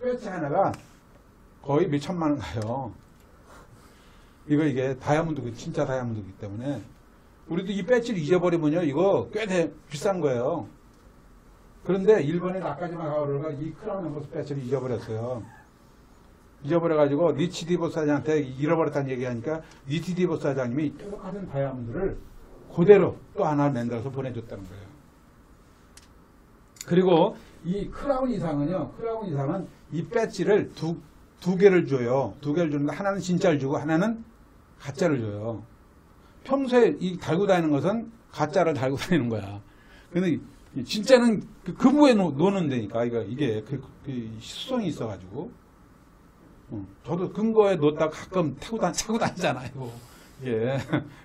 배지 하나가 거의 몇 천만 원 가요. 이게 다이아몬드, 진짜 다이아몬드이기 때문에. 우리도 이 배지를 잊어버리면요, 이거 꽤 비싼 거예요. 그런데 일본에 나까지만 가오르가 이 크라운 엠버서 배지를 잊어버렸어요. 잊어버려가지고 니치디보 사장한테 잃어버렸다는 얘기하니까 니치디보 사장님이 똑같은 다이아몬드를 그대로 또 하나 만들어서 보내줬다는 거예요. 그리고 이 크라운 이상은 이 배지를 두 개를 줘요. 2개를 주는데 하나는 진짜를 주고 하나는 가짜를 줘요. 평소에 이 달고 다니는 것은 가짜를 달고 다니는 거야. 근데 진짜는 그 금부에 놓는 데니까 이게 그 수성이 있어가지고. 저도 금고에 놓다가 가끔 차고 다니잖아요. 예.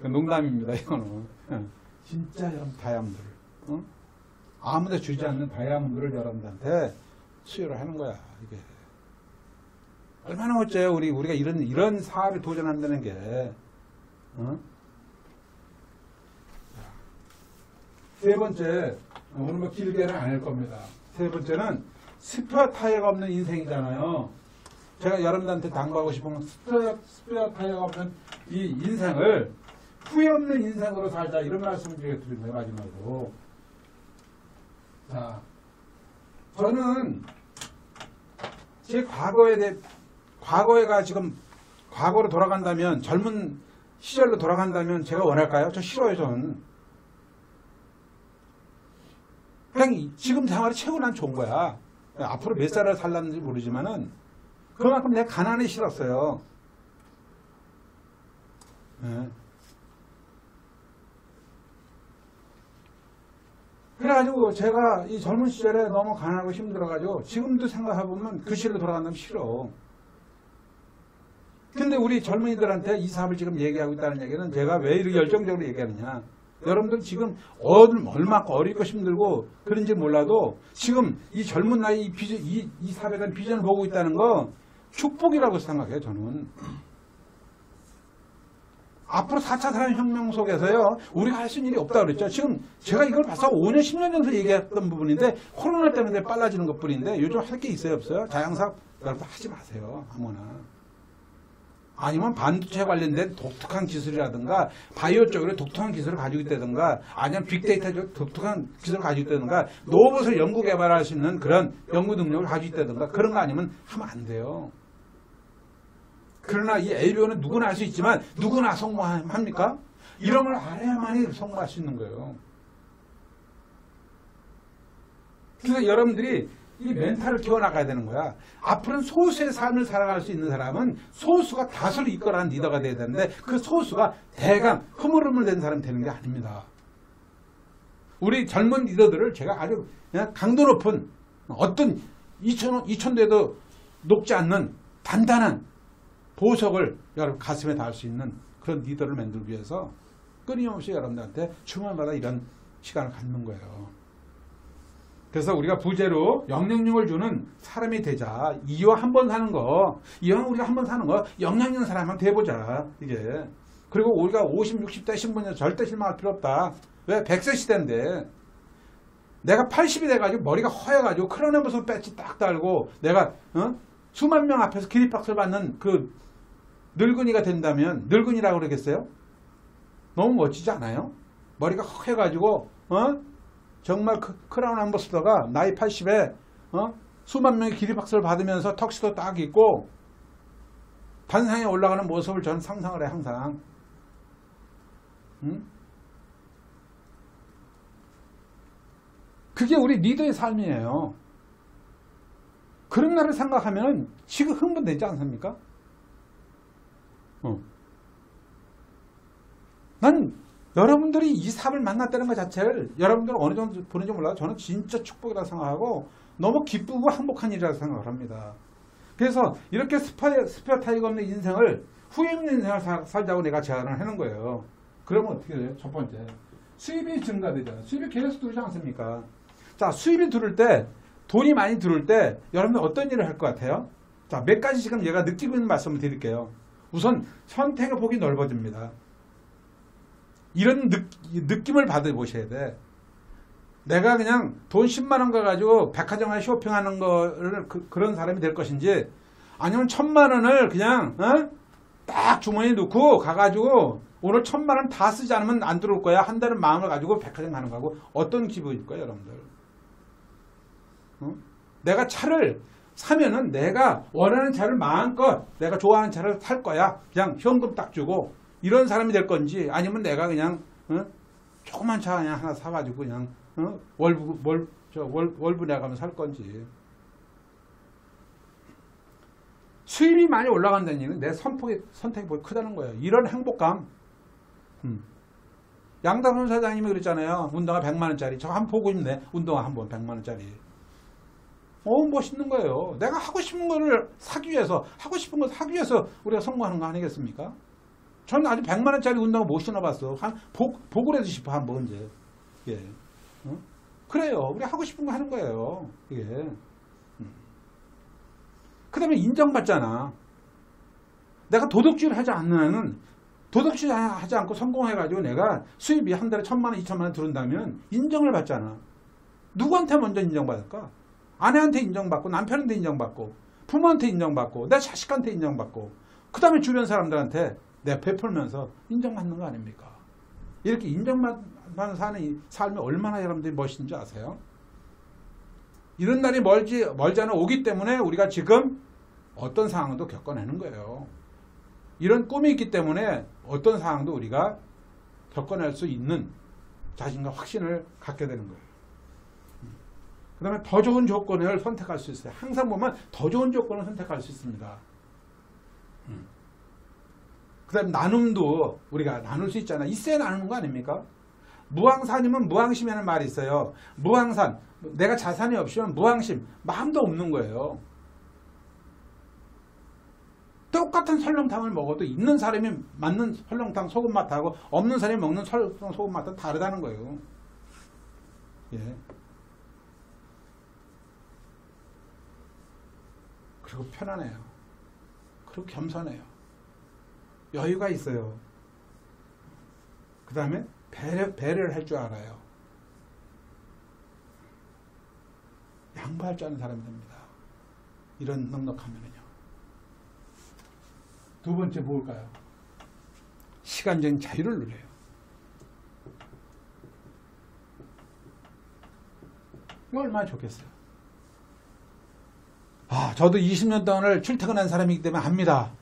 농담입니다, 이거는. 진짜 여러분 다이아몬드를. 아무데 주지 않는 다이아몬드를 여러분들한테 수여를 하는 거야, 이게. 얼마나 어째요, 우리가 이런 사업에 도전한다는 게. 세 번째, 오늘 뭐 길게는 안 할 겁니다. 세 번째는 스페어 타이어가 없는 인생이잖아요. 제가 여러분들한테 당부하고 싶은 건 스페어 타이어가 없는 이 인생을 후회 없는 인생으로 살자, 이런 말씀을 드리는 거예요, 마지막으로. 자, 저는 제 과거에가 지금 과거로 돌아간다면, 젊은 시절로 돌아간다면 제가 원할까요? 저 싫어요, 저는. 그냥 지금 생활이 최고 난 좋은 거야. 앞으로 몇 살을 살았는지 모르지만은 그만큼 내가 가난이 싫었어요. 네. 그래가지고 제가 이 젊은 시절에 너무 가난하고 힘들어가지고 지금도 생각해보면 그 시절로 돌아간다면 싫어. 근데 우리 젊은이들한테 이 사업을 지금 얘기하고 있다는 얘기는 제가 왜 이렇게 열정적으로 얘기하느냐. 여러분들 지금 얼마나 어렵고 힘들고 그런지 몰라도 지금 이 젊은 나이 이 사업에 대한 비전을 보고 있다는 거 축복이라고 생각해요, 저는. 앞으로 4차 산업혁명 속에서요, 우리가 할 수 있는 일이 없다고 그랬죠. 지금 제가 이걸 벌써 5년, 10년 전부터 얘기했던 부분인데, 코로나 때문에 빨라지는 것 뿐인데, 요즘 할 게 있어요, 없어요? 자영사업, 여러분 하지 마세요, 아무나. 아니면 반도체 관련된 독특한 기술이라든가, 바이오 쪽으로 독특한 기술을 가지고 있다든가, 아니면 빅데이터 쪽 독특한 기술을 가지고 있다든가, 로봇을 연구 개발할 수 있는 그런 연구 능력을 가지고 있다든가, 그런 거 아니면 하면 안 돼요. 그러나 이 ABO는 누구나 할 수 있지만 누구나 성공합니까? 이런 걸 알아야만이 성공할 수 있는 거예요. 그래서 여러분들이 이 멘탈을 키워나가야 되는 거야. 앞으로는 소수의 삶을 살아갈 수 있는 사람은 소수가 다수를 이끌어가는 리더가 돼야 되는데 그 소수가 대강 흐물흐물 된 사람이 되는 게 아닙니다. 우리 젊은 리더들을 제가 아주 그냥 강도 높은 어떤 2000대도 녹지 않는 단단한 보석을 여러분 가슴에 닿을 수 있는 그런 리더를 만들기 위해서 끊임없이 여러분들한테 주말마다 이런 시간을 갖는 거예요. 그래서 우리가 부제로 영향력을 주는 사람이 되자. 이왕 한 번 사는 거, 이왕 우리가 한 번 사는 거 영향력 있는 사람 한번 돼보자. 이게. 그리고 우리가 50, 60대 신분에서 절대 실망할 필요 없다. 왜? 100세 시대인데 내가 80이 돼가지고 머리가 허여가지고 크로네 무슨 배지 딱 달고 내가 수만 명 앞에서 기립박수를 받는 그 늙은이가 된다면 늙은이라고 그러겠어요? 너무 멋지지 않아요? 머리가 허해가지고 정말 크라운 앰버서더가 나이 80에 수만 명의 기립박수를 받으면서 턱시도 딱 입고 단상에 올라가는 모습을 저는 상상을 해 항상. 그게 우리 리더의 삶이에요. 그런 날을 생각하면 지금 흥분되지 않습니까? 난 여러분들이 이 삶을 만났다는 것 자체를 여러분들은 어느 정도 보는지 몰라도 저는 진짜 축복이라고 생각하고 너무 기쁘고 행복한 일이라고 생각을 합니다. 그래서 이렇게 스페어 타이거 없는 인생을 후회 없는 인생을 살자고 내가 제안을 하는 거예요. 그러면 어떻게 돼요? 첫 번째, 수입이 증가되잖아요. 수입이 계속 들어오지 않습니까? 자, 수입이 들어올 때, 돈이 많이 들어올 때 여러분들 어떤 일을 할 것 같아요? 자, 몇 가지 지금 얘가 느끼고 있는 말씀을 드릴게요. 우선 선택의 폭이 넓어집니다. 이런 느낌을 받아보셔야 돼. 내가 그냥 돈 10만 원 가가지고 백화점에 쇼핑하는 거를 그런 사람이 될 것인지, 아니면 1000만 원을 그냥 딱 주머니에 넣고 가가지고 오늘 1000만 원 다 쓰지 않으면 안 들어올 거야 한다는 마음을 가지고 백화점 가는 거하고 어떤 기분일 거예요, 여러분들? 내가 차를 사면은 내가 원하는 차를 마음껏 내가 좋아하는 차를 살 거야. 그냥 현금 딱 주고 이런 사람이 될 건지, 아니면 내가 그냥 조그만 차 그냥 하나 사가지고 그냥 월부 내가면서 살 건지. 수입이 많이 올라간다는 얘기는 내 선택이 크다는 거예요. 이런 행복감. 양다선 사장님이 그랬잖아요. 운동화 100만 원짜리. 저 한번 보고 있네. 운동화 한 번 100만 원짜리. 멋있는 거예요. 내가 하고 싶은 거를 사기 위해서, 하고 싶은 거 사기 위해서 우리가 성공하는 거 아니겠습니까? 저는 아직 100만 원짜리 운동화 못 신어봤어. 복을 해도 싶어, 한 번 이제. 예. 그래요. 우리 하고 싶은 거 하는 거예요. 이게. 그 다음에 인정받잖아. 내가 도덕질 하지 않는 한은, 도덕질 하지 않고 성공해가지고 내가 수입이 한 달에 1000만 원, 2000만 원 들어온다면 인정을 받잖아. 누구한테 먼저 인정받을까? 아내한테 인정받고, 남편한테 인정받고, 부모한테 인정받고, 내 자식한테 인정받고, 그 다음에 주변 사람들한테 내가 베풀면서 인정받는 거 아닙니까? 이렇게 인정받는 사는 이 삶이 얼마나 여러분들이 멋있는 줄 아세요? 이런 날이 멀지 않아 오기 때문에 우리가 지금 어떤 상황도 겪어내는 거예요. 이런 꿈이 있기 때문에 어떤 상황도 우리가 겪어낼 수 있는 자신과 확신을 갖게 되는 거예요. 그 다음에 더 좋은 조건을 선택할 수 있어요. 항상 보면 더 좋은 조건을 선택할 수 있습니다. 그 다음에 나눔도 우리가 나눌 수 있잖아요. 있어야 나누는 거 아닙니까? 무항산이면 무항심이라는 말이 있어요. 무항산, 내가 자산이 없으면 무항심, 마음도 없는 거예요. 똑같은 설렁탕을 먹어도 있는 사람이 맞는 설렁탕 소금 맛하고 없는 사람이 먹는 설렁탕 소금 맛은 다르다는 거예요. 예. 그리고 편안해요. 그리고 겸손해요. 여유가 있어요. 그 다음에 배려를 할 줄 알아요. 양보할 줄 아는 사람이 됩니다. 이런 넉넉하면은요. 두 번째 뭘까요? 시간적인 자유를 누려요. 이거 얼마나 좋겠어요. 저도 20년 동안을 출퇴근한 사람이기 때문에 압니다.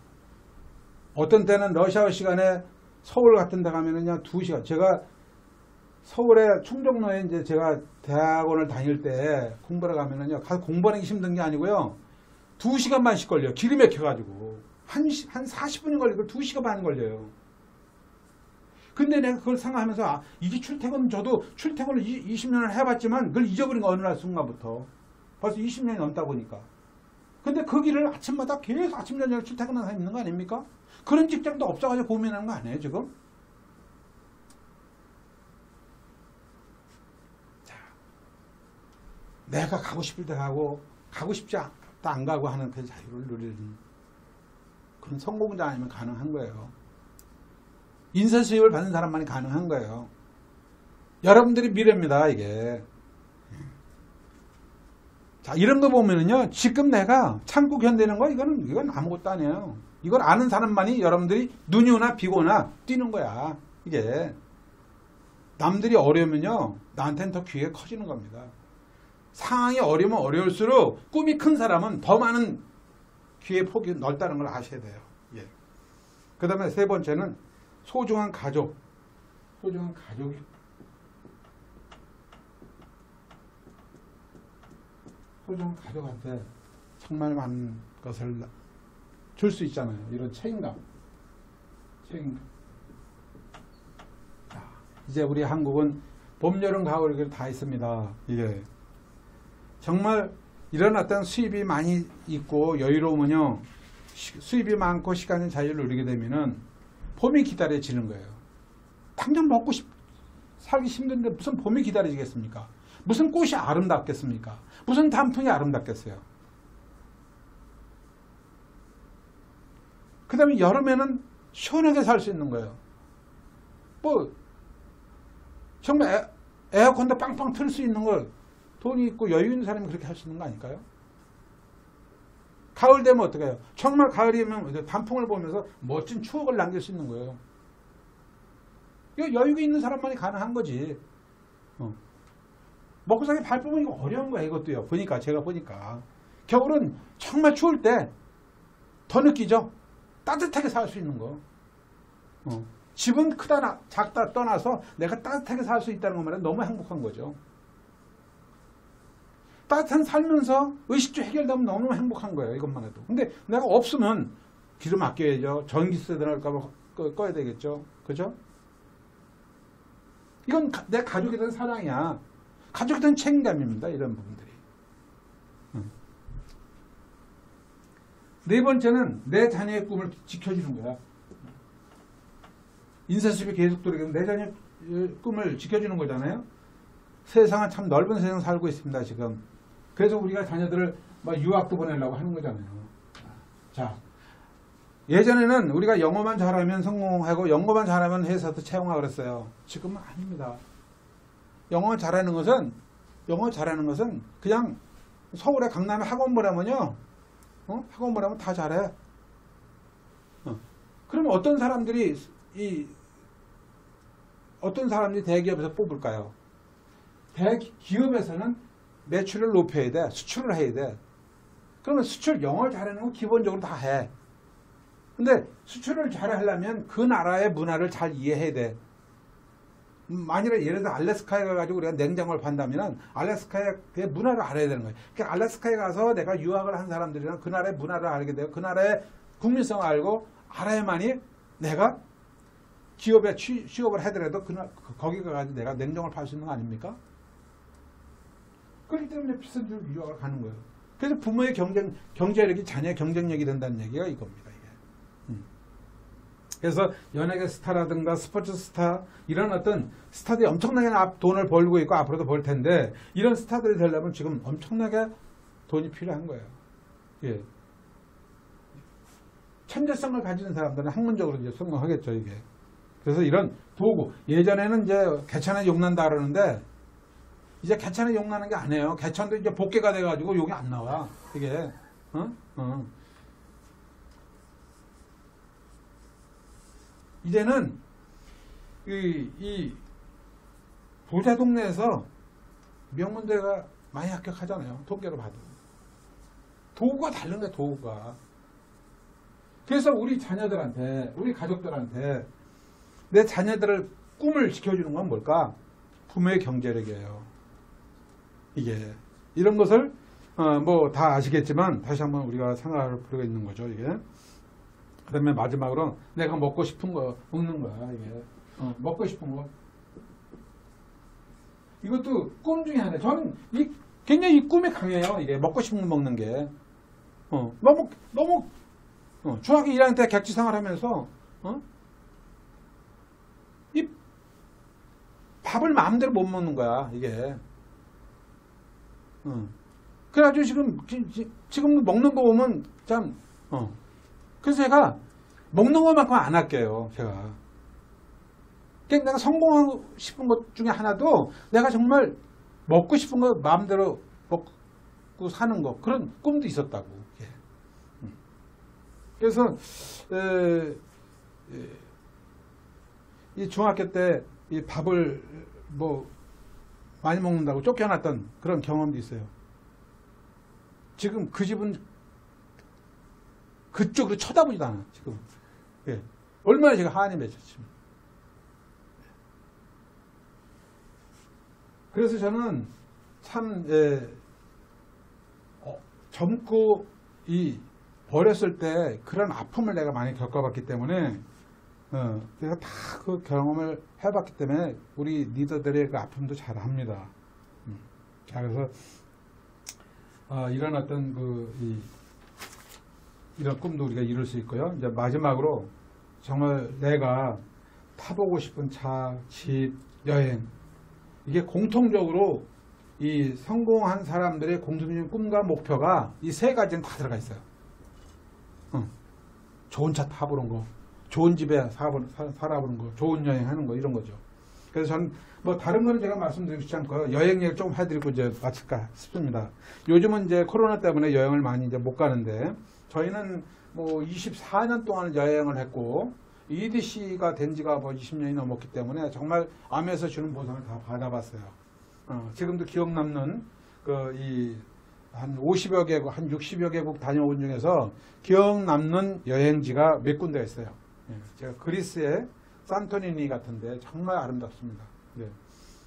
어떤 때는 러시아워 시간에 서울 같은 데 가면은요, 2시간. 제가 서울의 충정로에 이제 제가 대학원을 다닐 때 공부를 가면은요, 가서 공부하는 게 힘든 게 아니고요, 2시간만씩 걸려요. 길이 막혀가지고. 한 40분이 걸리고 2시간 반 걸려요. 근데 내가 그걸 생각하면서, 이게 저도 출퇴근을 20년을 해봤지만 그걸 잊어버린 거 어느 날 순간부터. 벌써 20년이 넘다 보니까. 근데 그 길을 아침마다 계속 아침 저녁 출퇴근하는 사람이 있는 거 아닙니까? 그런 직장도 없어가지고 고민하는 거 아니에요, 지금? 자, 내가 가고 싶을 때 가고, 가고 싶지 않다 안 가고 하는 그 자유를 누리는 그런 성공자 아니면 가능한 거예요. 인쇄 수입을 받는 사람만이 가능한 거예요. 여러분들이 미래입니다, 이게. 자, 이런 거 보면은요, 지금 내가 참고 견디는 거, 이건 아무것도 아니에요. 이걸 아는 사람만이 여러분들이 눈이 오나 비가 오나 뛰는 거야, 이게. 남들이 어려우면요, 나한테는 더 기회가 커지는 겁니다. 상황이 어려우면 어려울수록 꿈이 큰 사람은 더 많은 기회 폭이 넓다는 걸 아셔야 돼요. 예. 그 다음에 세 번째는 소중한 가족. 소중한 가족이. 소중한 가족한테 정말 많은 것을 줄 수 있잖아요. 이런 책임감. 책임감. 자, 이제 우리 한국은 봄, 여름, 가을 이렇게 다 있습니다. 이게 정말 이런 어떤 수입이 많이 있고 여유로우면요, 수입이 많고 시간의 자유를 누리게 되면은 봄이 기다려지는 거예요. 당장 살기 힘든데 무슨 봄이 기다려지겠습니까? 무슨 꽃이 아름답겠습니까? 무슨 단풍이 아름답겠어요? 그 다음에 여름에는 시원하게 살 수 있는 거예요. 뭐 정말 에어컨도 빵빵 틀 수 있는 걸 돈이 있고 여유 있는 사람이 그렇게 할 수 있는 거 아닐까요? 가을 되면 어떻게 해요? 정말 가을이면 단풍을 보면서 멋진 추억을 남길 수 있는 거예요. 이거 여유가 있는 사람만이 가능한 거지. 먹고 살기 발품은 이거 어려운 거야, 이것도요. 제가 보니까. 겨울은 정말 추울 때 더 느끼죠? 따뜻하게 살 수 있는 거. 집은 크다 작다 떠나서 내가 따뜻하게 살 수 있다는 것만 해도 너무 행복한 거죠. 따뜻한 살면서 의식주 해결되면 너무 행복한 거예요. 이것만 해도. 근데 내가 없으면 기름 아껴야죠. 전기세 들어갈까 꺼야 되겠죠. 그죠? 이건 내 가족에 대한 사랑이야. 가족에 대한 책임감입니다. 이런 부분들이. 네 번째는 내 자녀의 꿈을 지켜주는 거야. 인쇄수입이 계속 들어오게 내 자녀의 꿈을 지켜주는 거잖아요. 세상은 참 넓은 세상 살고 있습니다. 지금. 그래서 우리가 자녀들을 막 유학도 보내려고 하는 거잖아요. 자, 예전에는 우리가 영어만 잘하면 성공하고 영어만 잘하면 회사도 채용하고 그랬어요. 지금은 아닙니다. 영어 잘하는 것은 그냥 서울에 강남에 학원 보내면요, 학원 보내면 다 잘해. 그러면 어떤 사람들이 대기업에서 뽑을까요? 대기업에서는 매출을 높여야 돼. 수출을 해야 돼. 그러면 영어를 잘하는 건 기본적으로 다 해. 근데 수출을 잘하려면 그 나라의 문화를 잘 이해해야 돼. 만일에 예를 들어 알래스카에 가가지고 우리가 냉장고를 판다면 알래스카의 문화를 알아야 되는 거예요. 그러니까 알래스카에 가서 내가 유학을 한 사람들이랑 그 나라의 문화를 알게 되고 그 나라의 국민성을 알고 알아야만이 내가 기업에 취업을 하더라도 거기 가가지고 내가 냉장고를 팔 수 있는 거 아닙니까? 그렇기 때문에 비싼 줄 유학을 가는 거예요. 그래서 부모의 경제력이 자녀의 경쟁력이 된다는 얘기가 이겁니다. 이게. 그래서 연예계 스타라든가 스포츠 스타 이런 어떤 스타들이 엄청나게 돈을 벌고 있고 앞으로도 벌 텐데 이런 스타들이 되려면 지금 엄청나게 돈이 필요한 거예요. 예. 천재성을 가지는 사람들은 학문적으로 이제 성공하겠죠, 이게. 그래서 이런 도구, 예전에는 이제 개천에 욕난다 그러는데 이제 개천에 욕나는 게 아니에요. 개천도 이제 복개가 돼가지고 욕이 안 나와. 이게. 이제는 이 부자 동네에서 명문대가 많이 합격하잖아요. 통계로 봐도. 도구가 다른 거야, 도구가. 그래서 우리 자녀들한테, 우리 가족들한테 내 자녀들을 꿈을 지켜주는 건 뭘까? 부모의 경제력이에요. 이게. 이런 것을, 뭐 다 아시겠지만 다시 한번 우리가 생각할 필요가 있는 거죠, 이게. 그 다음에 마지막으로 내가 먹고 싶은 거 먹는 거야, 이게. 먹고 싶은 거. 이것도 꿈 중에 하나. 저는 굉장히 이 꿈이 강해요. 이게 먹고 싶은 거 먹는 게. 너무 중학교 1학년 때 객지 생활하면서 이 밥을 마음대로 못 먹는 거야, 이게. 그래가지고 지금 먹는 거 보면 참 그래서 제가 먹는 것만큼 안 할게요. 제가. 그러니까 내가 성공하고 싶은 것 중에 하나도 내가 정말 먹고 싶은 거 마음대로 먹고 사는 거 그런 꿈도 있었다고. 그래서 이 중학교 때 이 밥을 뭐 많이 먹는다고 쫓겨났던 그런 경험도 있어요. 지금 그 집은 그쪽으로 쳐다보지도 않아. 지금 예. 얼마나 제가 한이 맺혔습니다. 그래서 저는 참 젊고 버렸을 때 그런 아픔을 내가 많이 겪어봤기 때문에 내가 다 그 경험을 해봤기 때문에 우리 리더들의 그 아픔도 잘 합니다. 자, 그래서 이런 어떤 이런 꿈도 우리가 이룰 수 있고요. 이제 마지막으로 정말 내가 타보고 싶은 차, 집, 여행, 이게 공통적으로 이 성공한 사람들의 공통적인 꿈과 목표가 이 세 가지는 다 들어가 있어요. 좋은 차 타보는 거, 좋은 집에 살아보는 거, 좋은 여행하는 거, 이런 거죠. 그래서 저는 뭐 다른 거는 제가 말씀드리고 싶지 않고요. 여행 얘기를 좀 해드리고 이제 마칠까 싶습니다. 요즘은 이제 코로나 때문에 여행을 많이 이제 못 가는데, 저희는 뭐 24년 동안 여행을 했고, EDC가 된 지가 뭐 20년이 넘었기 때문에 정말 암에서 주는 보상을 다 받아봤어요. 지금도 기억 남는 한 50여 개국, 한 60여 개국 다녀온 중에서 기억 남는 여행지가 몇 군데 있어요. 제가 그리스의 산토리니 같은데 정말 아름답습니다.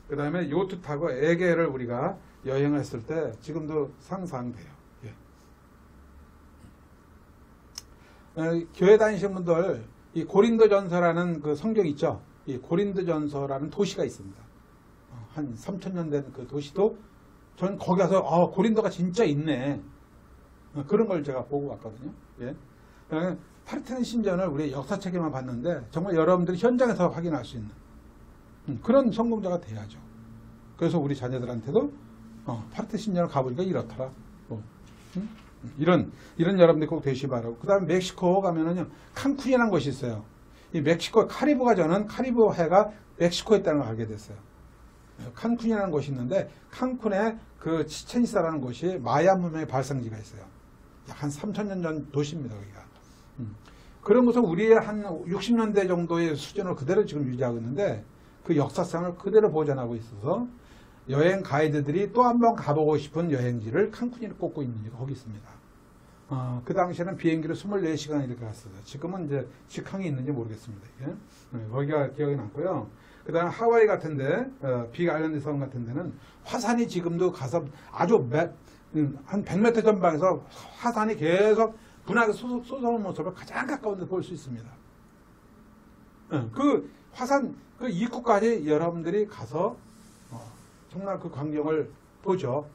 그 다음에 요트 타고 에게를 우리가 여행했을 때 지금도 상상돼요. 교회 다니시는 분들, 이 고린도전서라는 그 성경 있죠? 이 고린도전서라는 도시가 있습니다. 한 3000년 된 그 도시도 전 거기 가서 고린도가 진짜 있네. 그런 걸 제가 보고 왔거든요. 파르테논 신전을 우리 역사책에만 봤는데 정말 여러분들이 현장에서 확인할 수 있는 그런 성공자가 돼야죠. 그래서 우리 자녀들한테도 파르테논 신전을 가보니까 이렇더라. 이런 여러분들이 꼭 되시기 바라고. 그 다음에 멕시코 가면은요, 칸쿤이라는 곳이 있어요. 이 멕시코 카리브가, 저는 카리브 해가 멕시코에 있다는 걸 알게 됐어요. 칸쿤이라는 곳이 있는데, 칸쿤에 그 치첸이사라는 곳이 마야 문명의 발상지가 있어요. 약 한 3000년 전 도시입니다, 여기가. 그런 것은 우리의 한 60년대 정도의 수준을 그대로 지금 유지하고 있는데, 그 역사성을 그대로 보존하고 있어서 여행 가이드들이 또 한 번 가보고 싶은 여행지를 칸쿤이 꼽고 있는 데가 거기 있습니다. 그 당시에는 비행기로 24시간 이렇게 갔어요. 지금은 이제 직항이 있는지 모르겠습니다. 거기가 기억이 났고요. 그 다음에 하와이 같은데, 빅 아일랜드 섬 같은 데는 화산이 지금도 가서 아주 한 100m 전방에서 화산이 계속 분하게 솟아오는 모습을 가장 가까운 데 볼 수 있습니다. 그 화산 그 입구까지 여러분들이 가서 정말 그 광경을 보죠.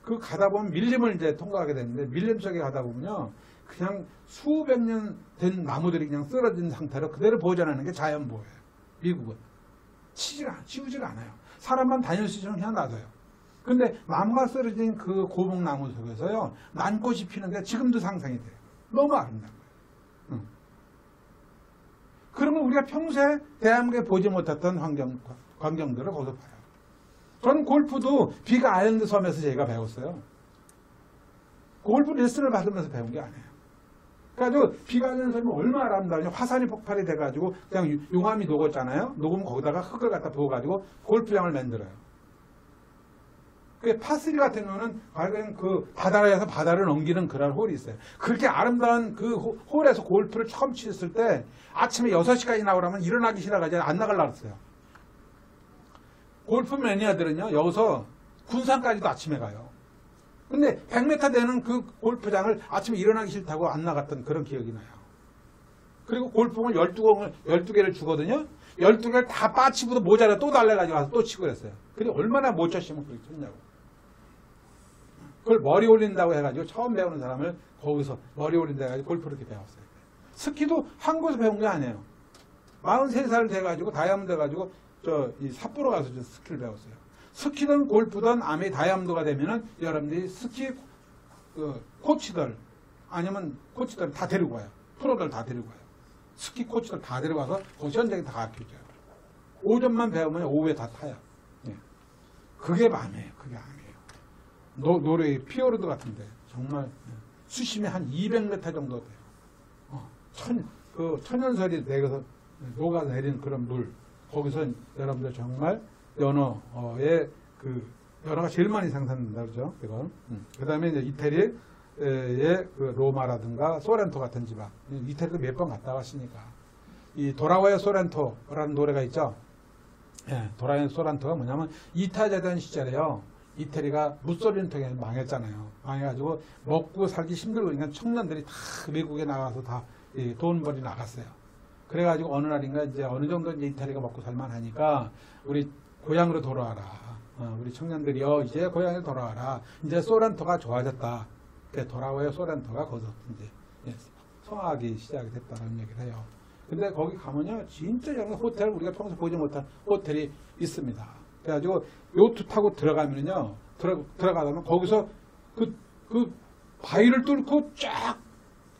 그 가다 보면 밀림을 이제 통과하게 되는데, 밀림 속에 가다 보면요, 그냥 수백 년 된 나무들이 그냥 쓰러진 상태로 그대로 보존하는 게 자연보호예요. 미국은 치우지가 않아요. 사람만 다닐 수 있으면 그냥 놔둬요. 근데 나무가 쓰러진 그 고목나무 속에서요, 난꽃이 피는데 지금도 상상이 돼요. 너무 아름다운 거예요. 그러면 우리가 평소에 대한민국에 보지 못했던 광경들을 거기서 봐요. 저는 골프도 빅 아일랜드 섬에서 제가 배웠어요. 골프 레슨을 받으면서 배운 게 아니에요. 그래가지고 빅 아일랜드 섬이 얼마나 아름다우냐. 화산이 폭발이 돼가지고 그냥 용암이 녹았잖아요. 녹으면 거기다가 흙을 갖다 부어가지고 골프장을 만들어요. 그 파3 같은 경우는 그 바다에서 바다를 넘기는 그런 홀이 있어요. 그렇게 아름다운 그 홀에서 골프를 처음 치셨을 때 아침에 6시까지 나오라면 일어나기 싫어가지고 안 나가려고 했어요. 골프 매니아들은요, 여기서 군산까지도 아침에 가요. 근데 100m 되는 그 골프장을 아침에 일어나기 싫다고 안 나갔던 그런 기억이 나요. 그리고 골프공을 12개를 주거든요. 12개를 다 빠치고도 모자라 또 달래가지고 가서 또 치고 그랬어요. 근데 얼마나 못 쳤으면 그렇게 쳤냐고. 그걸 머리 올린다고 해가지고 처음 배우는 사람을 거기서 머리 올린다 해가지고 골프를 이렇게 배웠어요. 스키도 한국에서 배운 게 아니에요. 43살 돼가지고 다이아몬드 돼가지고 이 삿포로 가서 스키를 배웠어요. 스키든 골프든 암이 다이아몬드가 되면은 여러분들이 스키 코치들 아니면 코치들 다 데리고 와요. 프로들 다 데리고 와요. 스키 코치들 다 데려가서 거기 현장에 다 가르쳐줘요. 오전만 배우면 오후에 다 타요. 그게 암이에요. 그게 암이에요. 노르웨이 피오르드 같은데 정말 수심이 한 200m 정도 돼요. 천연설이 내려서 녹아내리는 그런 물. 거기서 여러분들 정말 연어의 그 연어가 제일 많이 생산된다 그러죠. 이건. 그다음에 이제 이태리의 그 로마라든가 소렌토 같은 지방. 이태리도 몇 번 갔다 왔으니까. 이 도라와의 소렌토라는 노래가 있죠. 예, 도라와의 소렌토가 뭐냐면 이타제단 시절에요. 이태리가 무솔리니 통해 망했잖아요. 망해가지고 먹고 살기 힘들고 그러니까 청년들이 다 외국에 나가서 다 돈 벌이 나갔어요. 그래가지고 어느 날인가 이제 어느 정도 이제 이태리가 먹고 살만하니까 우리 고향으로 돌아와라. 우리 청년들이요 이제 고향에 돌아와라. 이제 소렌토가 좋아졌다. 도라와의 소렌토가 거기서 이제 성하기 시작이 됐다는 얘기를 해요. 근데 거기 가면요 진짜 여러 호텔 우리가 평소 보지 못한 호텔이 있습니다. 그래가지고 요트 타고 들어가면요 들어가면 거기서 그 바위를 뚫고 쫙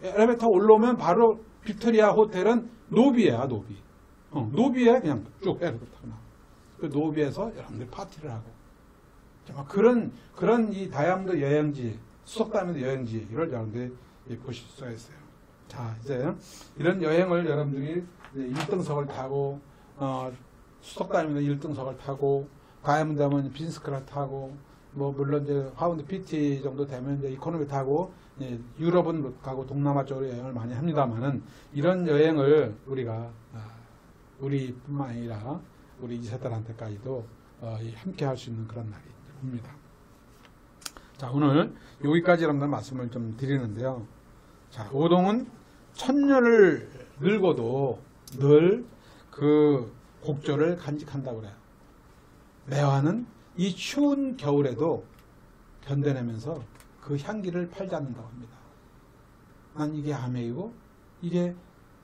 엘리베이터 올라오면 바로 빅토리아 호텔은 노비야 노비. 노비에 그냥 쭉 엘리베이터 타고 나와. 그 노비에서 여러분들 파티를 하고 정말 그런 이 다이아몬드 여행지 수석 다이아몬드 여행지를 여러분들이 보실 수가 있어요. 자 이제 이런 여행을 여러분들이 1등석을 타고 수석 다이아몬드 1등석을 타고 다이아몬드 하면 비즈니스 클래스 타고 뭐 물론 이제 파운드 PT 정도 되면 이제 이코노미 타고 유럽은 가고 동남아 쪽으로 여행을 많이 합니다만은 이런 여행을 우리가 우리뿐만 아니라 우리 이세들한테까지도 함께 할 수 있는 그런 날이 옵니다. 자 오늘 여기까지 여러분들 말씀을 좀 드리는데요. 자 오동은 천년을 늙어도 늘 그 곡조를 간직한다고 그래요. 매화는 이 추운 겨울에도 견뎌내면서 그 향기를 팔지 않는다고 합니다. 난 이게 아메이고 이게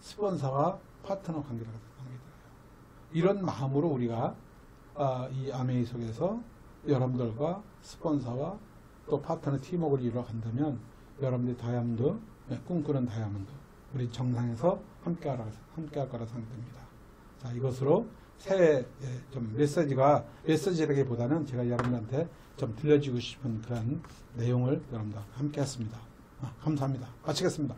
스폰서와 파트너 관계라고 생각합니다. 이런 마음으로 우리가 이 아메이 속에서 여러분들과 스폰서와 또 파트너 팀워크를 이루어간다면 여러분들이 다이아몬드, 꿈꾸는 다이아몬드 우리 정상에서 함께할 거라 생각됩니다. 자 이것으로 새해 좀 메시지라기보다는 제가 여러분한테 좀 들려주고 싶은 그런 내용을 여러분과 함께 했습니다. 감사합니다. 마치겠습니다.